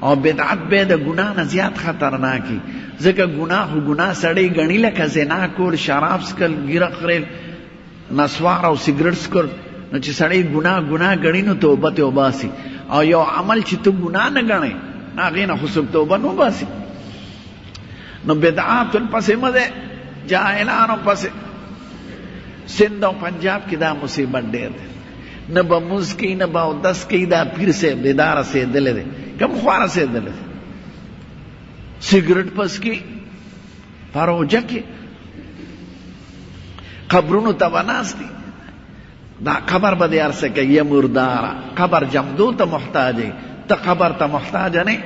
او بدعت بیا د ګناه نه زیات خطرناکي، ځکه ګناه خو ګناه سړی ګڼي، لکه زنا کول، شراب څکل، ګیره خریل، نسوار او سګرټ څکل، نو چې سړی ګناه ګڼي نو توبه ته وباسي. او یو عمل چې ته ګناه نه ګڼې هغې نه خو څوک توبه نه وباسي. نو بدعات پسې مه دی، جاهلانو پسې. سندھ او پنجاب کې دا مصیبت ډېر دی، نه به مونځ کوي نه به اودس کوي. دا پیر صاحب دی دا رسېدلی دی، کم خوا رسېدلی دی، سګرټ پس کوي، په روژه کې قبرونو ته به ناست دي. دا قبر به دې هر څه کوي، مرداره قبر جمدو ته محتاج دی، ته قبر ته محتاج نه.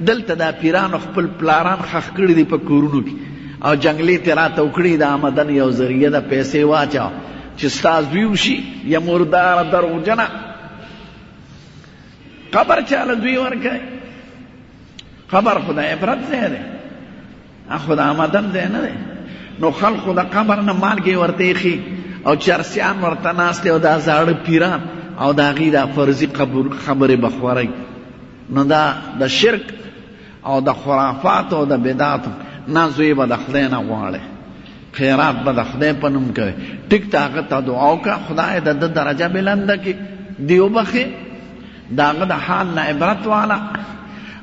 دلته دا پیرانو خپل پلاران خښ کړي دي په کورونو کې، او جنګلې تې راته وکړي، د آمدن یو ذریعه ده، پیسې واچوه چې ستا زوی وشي، یا مرداره دروغجنه قبر چاله زوی ورکوي. قبر خو د عبرت ځای دی، خو د آمدن ځای نه دی. نو خلقو د قبر نه مالګې ورته ایښي او چرسیان ورته ناست دي، او دا زاړه پیران او د هغې دا فرضي خبرې به خورئ. نو دا د شرک او د خرافاتو او د بدعاتو نه زوی به د خدای نه غواړي، خیرات به د خدای په نوم کوي. ټیک ته هغه ته دعا وکړه، خدای د ده درجه بلنده کړي، دې وبخښي، د هغه د حال نه عبرت واله.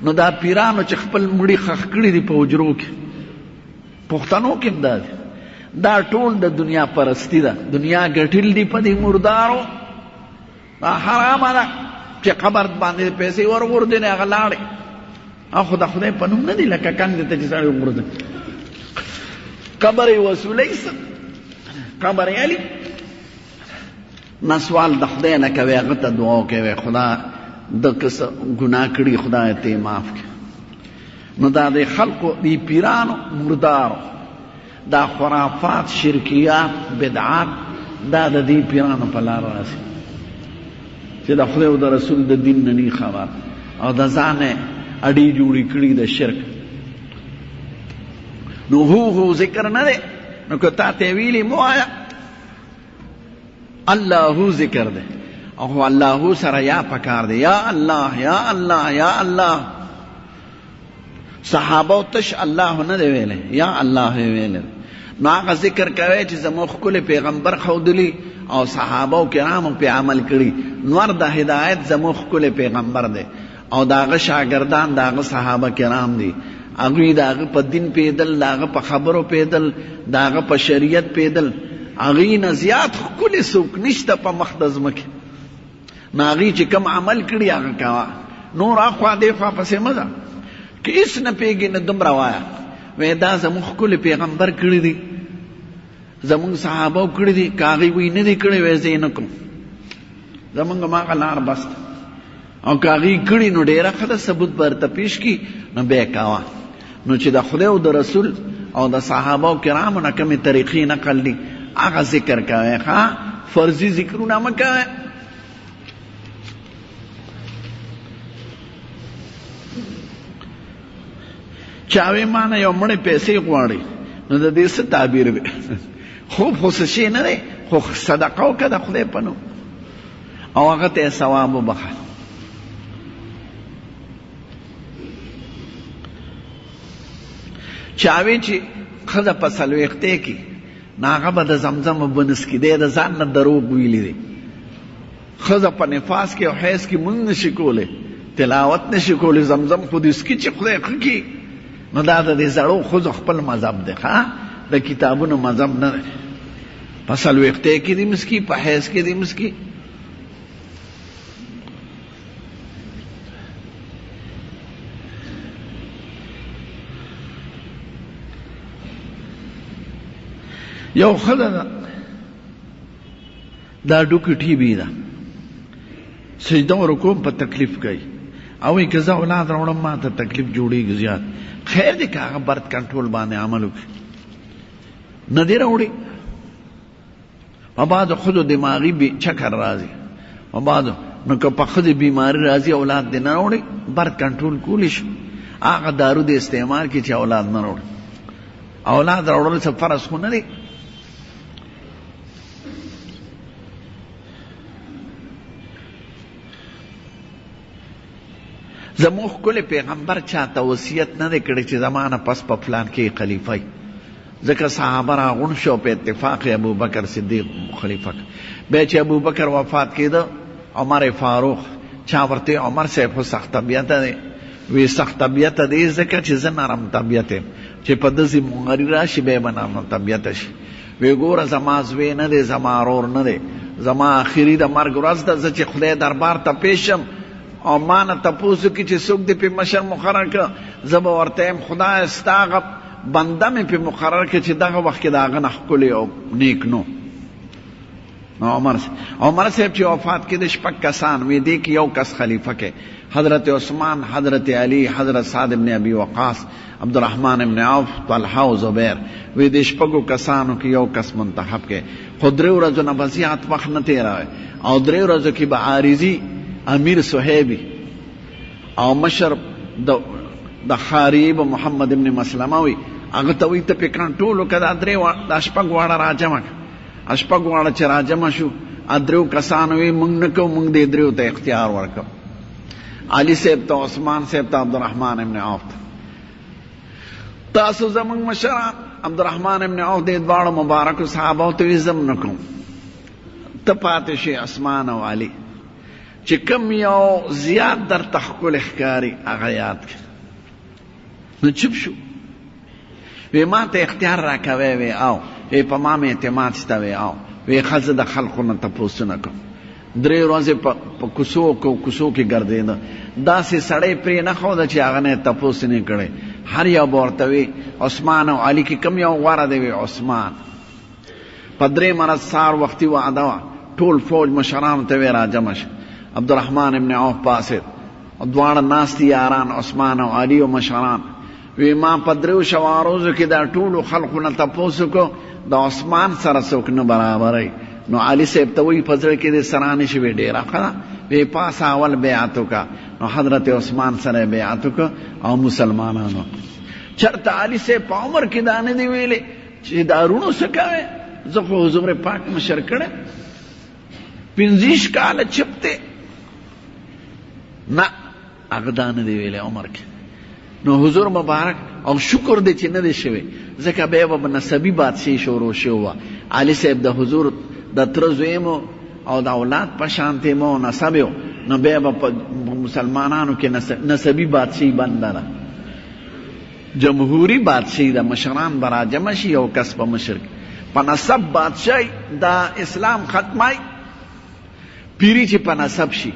نو دا پیرانو چې خپل مړي خښ کړي دي په حجرو کې، پښتنو کې دا دی، دا ټول د دنیا پرستی ده، دنیا ګټل دي په دې مردارو. دا حرامه ده چې قبر باندې پیسې ورغورځوي، هغه لاړې، خو د خدای په نوم نه دي، لکه کندې ته چې سړی وغورځوي. قبر یې وصولوي، قبر یې علي نه سوال د خدای نه کوي، هغه ته دعا کوي، خدا د که څه ګناه کړي خدای ته یې معاف کړي. نو دا د خلقو دی پیرانو مردارو دا خرافات، شرکیات، بدعات، دا د دې پیرانو په لار راځي چې د خدای او د رسول د دین نه نه خبر، او د ځان اډې جوړې کړي د شرک. نو هو ذکر نه دی، نو که تا ته ویلي مو آیا الله ذکر دی، او الله سره یا پکار دی، یا الله یا الله یا الله. صحابه تش الله نه دی ویلی، یا الله ویلی. نو هغه ذکر کوي چې زموږ ښکلی پیغمبر ښودلي او صحابه کرامو پې عمل کړي. نور د هدایت زموږ ښکلی پیغمبر دی، او د هغه شاګردان د هغه صحابه کرام دي، هغوی د هغه په دین پیدل، د هغه په خبرو پیدل، د هغه په شریعت پیدل. هغوی نه زیات ښکلی څوک نشته په مخ د ځمکې. نو هغوی چې کوم عمل کړي هغه کوه، نور اخوا دې خوا پسې مه ځه. که هېڅ نه پوهېږي نو دومره وایه، وایي دا زموږ ښکلی پیغمبر کړي دي، زمونږ صحابه کړي دي، که هغوی وایي نه دي کړي، وایي زه یې نه کوم، زمونږ هماغه لار بس ده. او که هغوی کړي نو ډېره ښه ده، ثبوت به ورته پیش کړي، نو بیا یې کوه. نو چې د خدای او د رسول او د صحابه کرامو نه کومې طریقې نقل دي هغه ذکر کوئ، ښه فرضي ذکرونه مه کوئ. چاوی مانا یو مړی پیسې غواړي، نو د دې څه تعبیر دی؟ خوب خو څه شی نه دی، خو صدقه وکړه د خدای په نوم، او هغه ته یې ثواب وبخه. چاوی چې ښځه په څلوېښتۍ کې، نو هغه به د زمزم اوبه نه څښي، دی د ځان نه دروغ ویلي دی. ښځه په نفاس کې او حیض کې مونځ نشي کولی، تلاوت نشي کولی، زمزم خو دې څښي چې خدای ښه کړي. نو دا د دې زړو ښځو خپل مذهب دی، ښه د کتابونو مذهب نه دی. په څلوېښتۍ کې دې مسکي، په حیض کې دې مسکي. یو ښځه ده دا ډوکې ټي بي ده، سجده و رکوع په تکلیف کوي، او وایي که زه اولاد راوړم ما ته تکلیف جوړېږي زیات. خیر دی که هغه برد کنټرول باندې عمل وکړي، نه دې راوړي. په بعضو ښځو دماغي چکر راځي، په بعضو نو که په ښځې بیماري راځي اولاد دې نه راوړي، برد کنټرول کولی شي، هغه دارو دې استعمال کړي چې اولاد نه راوړي. اولاد راوړل څه فرض خو نه دی. زموږ ښکلی پیغمبر چاته وصیت نه دی کړی چې زمانه پس په فلان کې خلیفه وي، ځکه صحابه راغونډ شو په اتفاق ابوبکر صدیق خلیفه. بیا چې ابوبکر وفات کېده عمر فاروق چا ورته عمر صاحب خو سخت طبیعته دی، وی سخت طبیعته دی ځکه چې زه نرم طبیعت یم، چې په ده ذمهواري راشي بیا به نرم طبیعته شي. وی ګوره زما زوی نه دی، زما ورور نه دی، زما آخري د مرګ ورځ ده، زه چې خدای دربار ته پیش شم او ما نه تپوس وکړي چې څوک دې پې مشر مقرر کړه، زه به ورته یم خدایه ستا هغه بنده مې پې مقرر کړه چې دغه وخت کې د هغه نه ښکلی او نیک نو. نو عمر صاحب چې وفات کېده 6 کسان وی دې کې یو کس خلیفه کې حضرت عثمان، حضرت علی، حضرت سعد ابن ابي وقاص، عبدالرحمن ابن عوف، طلحه او زبیر، وی دې 6 کسانو کې یو کس منتخب کې. خو 3 ورځو نه به زیات وخت نه تېروي او 3 ورځو کې به عارضي امیر صہیبی او مشر د خاریب محمد ابن مسلمه وی هغه ته وی ته پې کنټرول وکړه دا 6 واړه راجمع کړه. 6 واړه چې راجمع شو 3 کسانو وی موږ نه کوو، موږ دې 3 ته اختیار ورکړو، علي صاحب ته، عثمان صاحب ته، عبدالرحمن ابن عوف ته. تاسو زموږ مشران عبدالرحمن ابن عوف دې دواړو مبارکو صحابو ته وی زم نه کوم، ته پاتې شي عثمان او علي، چې کم یو زیات در تحقل احکاری هغه یاد کړه. نو چپ شو، وی ما ته اختیار را کوي وی او وی په ما مې اعتماد شته وی او وی ښه زه د خلقو نه تپوسونه کوم. 3 ورځې په کوڅو کې ګرځېده، داسې سړی پرې نه ښوده چې هغه نه تپوس نه کړی. هر یو به ورته وی عثمان او علي کې کم یو غوره دی وی عثمان. په 3 مرض سهار وختي وعده وه، ټول فوج مشرانو ته وی راجمع شه. عبدالرحمن ابن عوف پاسید، دواړه ناستی یاران عثمان او علي او مشران، وی ما په 3 شواروزو کې دا ټولو خلقو نه تپوس وکړو، د عثمان سره څوک نه برابروي. نو علي صاحب ته وی په زړه کې دې سره نه شي وی ډېره ښه ده، وی پاسه اول بیعت وکړه. نو حضرت عثمان سره بیعت وکړه او مسلمانانو. چېرته علي صاحب په عمر کې دا نه دی ویلې چې دا رونو څه کوې، زه خو حضور پاک مشر کړی 25 کاله چپ دی. نه هغه دا نه دی ویلی عمر کې. نو حضور مبارک او شکر دی چې نه دی شوی، ځکه بیا به نسبي بادشاهي شروع شوې وه. علي صاحب د حضور د تره زوی مو او د اولاد په شانتې مو نسب یو، نو بیا به په مسلمانانو کې نسبي بادشاهي بنده ده، جمهوري بادشاهي ده، مشران به راجمع شي یو کس په مشر کې. په نسب بادشاهي د اسلام ختمای، پیری چې په نسب شي،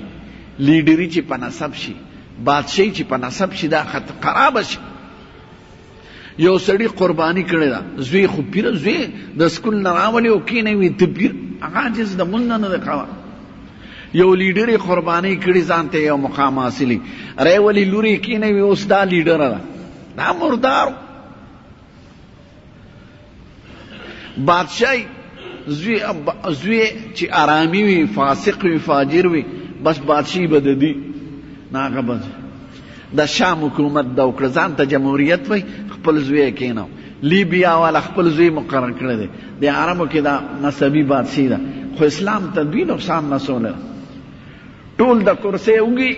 لیډری چې په نسب شي، بادشاهي چې په نسب شي، دا خراب شي. یو سړي قرباني کړې ده، زوی خو پیره، زوی د سکول نه راولي او کینې وي ته پیر، هغه عاجز د مونځ نه دی کوه. یو لیډر یې قرباني کړي ځان ته یو مقام حاصلي، راولي لورې کینې وي اوس دا لیډره ده، دا مردار. بادشاهي زوی چې آرامي وي، فاسق وي، فاجر وي، بس بادشاهي به د دي نه هغه به د شام حکومت د وکړه، ځان ته جمهوریت وایي، خپل زوی یې کېناو. لیبیا والا خپل زوی مقرر کړی دی، د عربو کې دا نسبي بادشاهي ده، خو اسلام ته دوی نقصان رسولی، ټول د کرسۍ وږي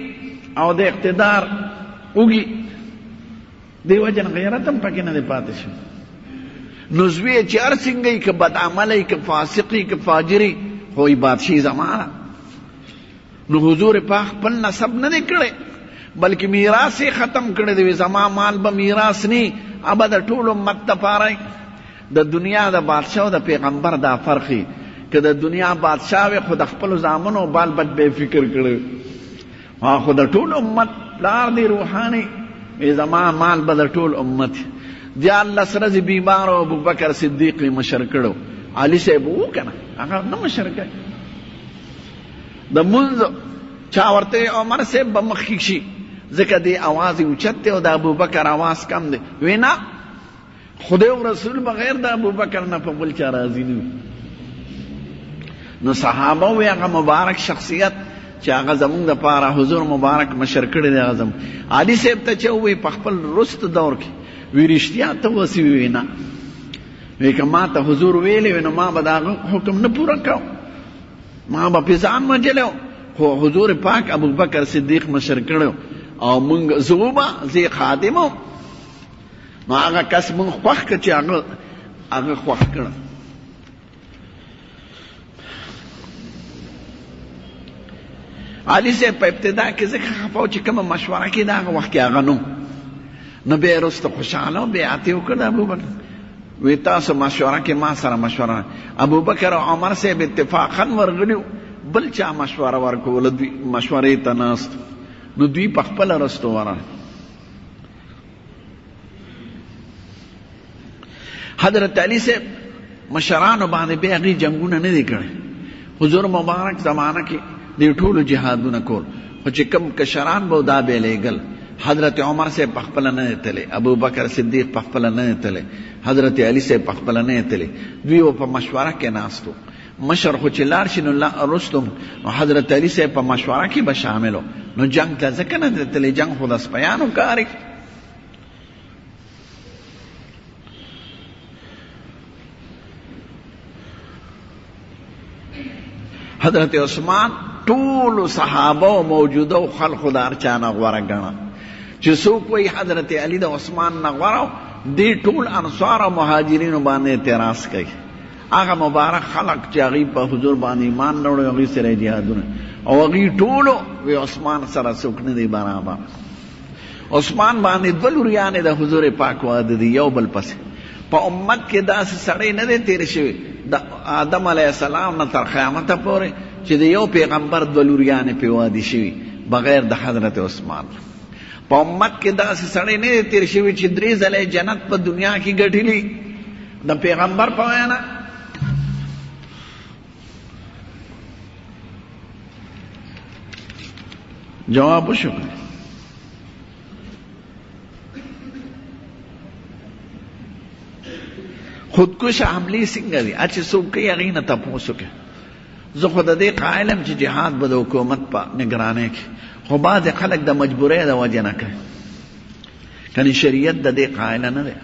او د اقتدار وږي، دې وجه نه غیرت هم پکې نه دی پاتې شوی. نو زوی یې چې هر څنګه یي، که بدعمله یي، که فاسق یي، که فاجر یي، خو بادشاهي زما ده. نو حضور پاک خپل نسب نه دی کړی، بلکې میراث یې ختم کړی دی، زما مال به میراث نه، ابه د ټول امت دپاره. د دنیا د بادشاه او د پیغمبر دا فرق یي، که د دنیا بادشاه وي خو د خپلو زامنو بال بچ به یې فکر کړی، خو د ټول امت پلار دی روحاني، زما مال به د ټول امت. 14 ورځې بیمار او ابوبکر صدیق یې مشر کړو، علي صاحب و که نه هغه نه مشر کوي. د مونځ چا ورته عمر صاحب به مخکې شي، ځکه دی اواز یې اوچت دی او د ابوبکر اواز کم دی. وی نه، خدای او رسول بغیر د ابوبکر نه په بل چا راضي نه وي. نو صحابه وی هغه مبارک شخصیت چې هغه زمونږ دپاره حضور مبارک مشر کړی دی. هغه زمونږ علي صاحب ته چې ووی په خپل رست دور کې وی رښتیا ته وسې وی نه وی که ما ته حضور ویلی وی نو ما به دا حکم نه پوره کو، ما به پې ځان وجلو، خو حضور پاک ابوبکر صدیق مشر کړو او مونږ زوبه زی خادمو، نو هغه کس مونږ خوښ کړ چې هغه خوښ کړ. علي صاحب په ابتدا کې ځکه خفه و چې کومه مشوره کې د هغه وخت کې هغه نو بیا وروسته خوشحاله و بیعت یې وکړ د ابوبکر. وی تاسو مشوره کې ما سره مشوره، ابوبکر او عمر صاحب اتفاقا ورغلي، بل چا مشوره ورکوله، دوی مشورې ته ناست، نو دوی په خپله رستو ورغلل. حضرت علي صاحب مشرانو باندې بیا هغې جنګونه نه دي کړي. حضور مبارک زمانه کې دی ټولو جهادونه کول، خو چې کوم کشران به دا بیلیږل، حضرت عمر صاحب په خپله نه تللی، ابوبکر صدیق په خپله نه تللی، حضرت علي صاحب په خپله نه تللی، دوی په مشوره کې ناستو. مشر خو چې لاړ شي نو رستم نو حضرت علي صاحب په مشوره کې به شاملو، نو جنگ ته ځکه نه تللی، جنگ خو د سپیانو کار. حضرت عثمان ټولو صحابه او موجوده خلقو د هر چا نه غوره ګڼه، چې څوک وایي حضرت علي د عثمان نه غوره، دې ټول انصار او مهاجرینو باندې اعتراض کوي. هغه مبارک خلق چې هغوی په حضور باندې ایمان نه وړي، هغوی سره جهادونه، او هغوی ټولو وی عثمان سره څوک نه دی برابر. عثمان باندې دوه لوریانې د حضور پاک واده دي یو بل پسې. په امت کې داسې سړی نه دی تیر شوی د آدم علیه السلام نه تر قیامته پورې چې د یو پیغمبر دوه لوریانې پې واده شوي بغیر د حضرت عثمان. په امت کې داسې سړی نه دی تیر شوی چې 3 ځله جنت په دنیا کې ګټلي د پیغمبر په وینا. جواب وشو. خودکش حملې څنګه دي چې څوک کوي هغې نه تپوس وکړي. زه خو د دې قایل یم چې جهاد به د حکومت په نګرانۍ کې، خو بعضې خلک د مجبورۍ د وجې نه کوي، کنې شریعت د دې قایله نه دی.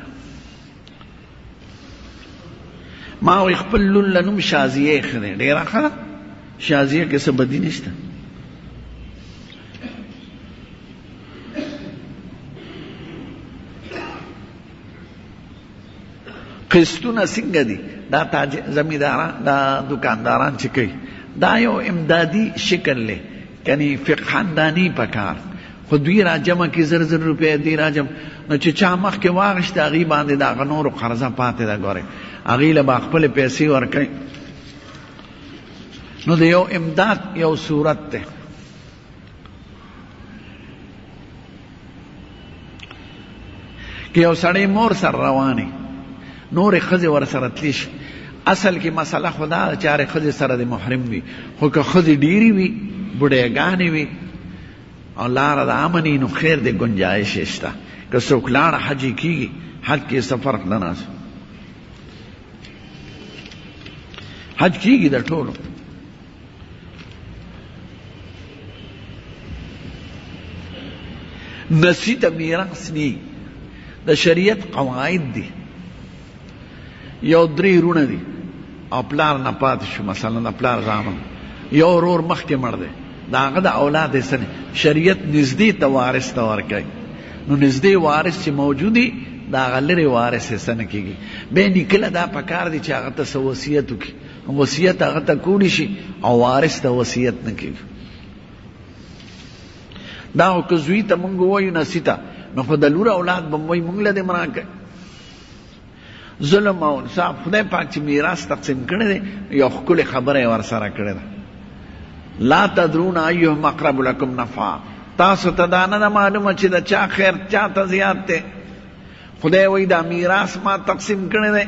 ما وایي خپل لون له نوم شازیه ښه دی، ډېره ښه ده، شازیه کې څه بدي نشته. قسطونه څنګه دي؟ دا زمینداران دا دکانداران چې کوي دا یو امدادي شکل دی، یعنی فقهانداني پکار، خو دوی را جمع کړي 1000 روپۍ دی را جمع، نو چې چا مخکې واغېسته هغې باندې د هغه نورو قرضه پاتې ده. ګورئ هغې له به خپلې پیسې ورکوي، نو د یو امداد یو صورت دی. که یو سړی مور سره رواني نورې ښځې ورسره تللی شي، اصل کې مسله خو دا ده چې هرې ښځې سره د محرم وي، خو که ښځې ډېرې وي بوډیګانې وي او لاره د امن وي نو خیر د ګنجایش شته. که څوک لاړه حج کېږي، حج کې څه فرق نه راځي، حج کېږي د ټولو. نسی ته میراث نی د شریعت قواعد دي. یو 3 رونه دي او پلار نه پاتې شو، مثلا د پلار زامن، یو ورور مخکې مړ دی، د هغه د اولاد یې څه شریعت نږدې ته وارث ته ورکوي. نو نږدې وارث چې موجود وي د هغه لرې وارث یې څه نه کېږي. بیا نیکله دا پکار دی چې هغه ته څه وصیت وکړي، وصیت هغه ته کولی شي او وارث ته وصیت نه کېږي. دا خو که زوی ته مونږ ووایو نسي ته، نو خو د لور اولاد به وایي مونږ له دې مړه کوي. ظلم او انصاف خدای پاک چې میراث تقسیم کړی دی یو ښکلې خبره یې ورسره کړې ده، لا تدرون ایهم اقرب لکم نفعا. تاسو ته دا نه ده معلومه چې د چا خیر چا ته زیات دی. خدای وایي دا میراث ما تقسیم کړی دی،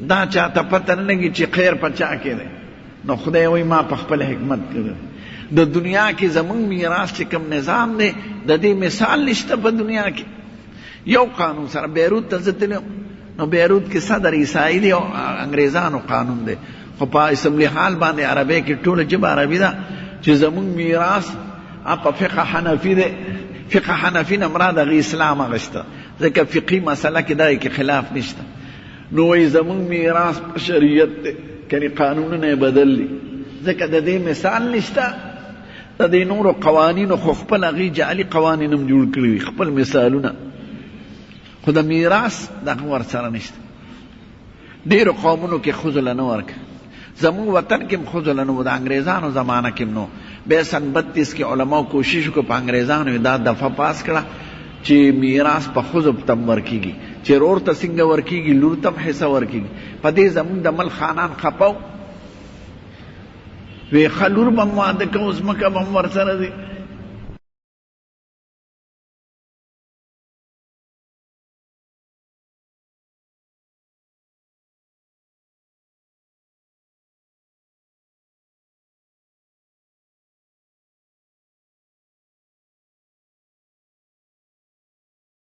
دا چا ته پته نه لګي چې خیر په چا کې دی. نو خدای وایي ما په خپل حکمت کړی. د دنیا کې زمونږ میراث چې کوم نظام دی د دې مثال نشته په دنیا کې. یو قانون سره بیروت ته زه تللی، نو بیروت کې صدر عیسائی دی او انګریزانو قانون دی، خو په اسمبلی حال باندې عربی کې ټوله ژبه عربي ده چې زمونږ میراث په فقه حنفي دی. فقه حنفي نه مراد هغې اسلام اخیسته، ځکه فقهي مسله کې دا کې خلاف نشته. نو وی زمون میراث په شریعت دی کني قانونونه بدل دي ځکه د دې مثال نشته د دې نورو قوانینو خو خپل هغې جعلي قوانین هم جوړ کړي وي خپل مثالونه خو د میراث دغه ورسره نشته ډېرو قومونو کې ښځو له نه ورکه زموږ وطن کې هم ښځو له نه و د انګریزانو زمانه کې هم نو بیا سن 32 کې علماو کوشش وکړو په انګریزانو یې دا دفعه پاس کړه چې میراث په ښځو ته هم ورکېږي چې رور ته څنګه ورکېږي لور ته هم حصه ورکېږي په دې زموږ د ملک خانان خپه وی ښه لور به هم واده کوو ځمکه به هم ورسره دي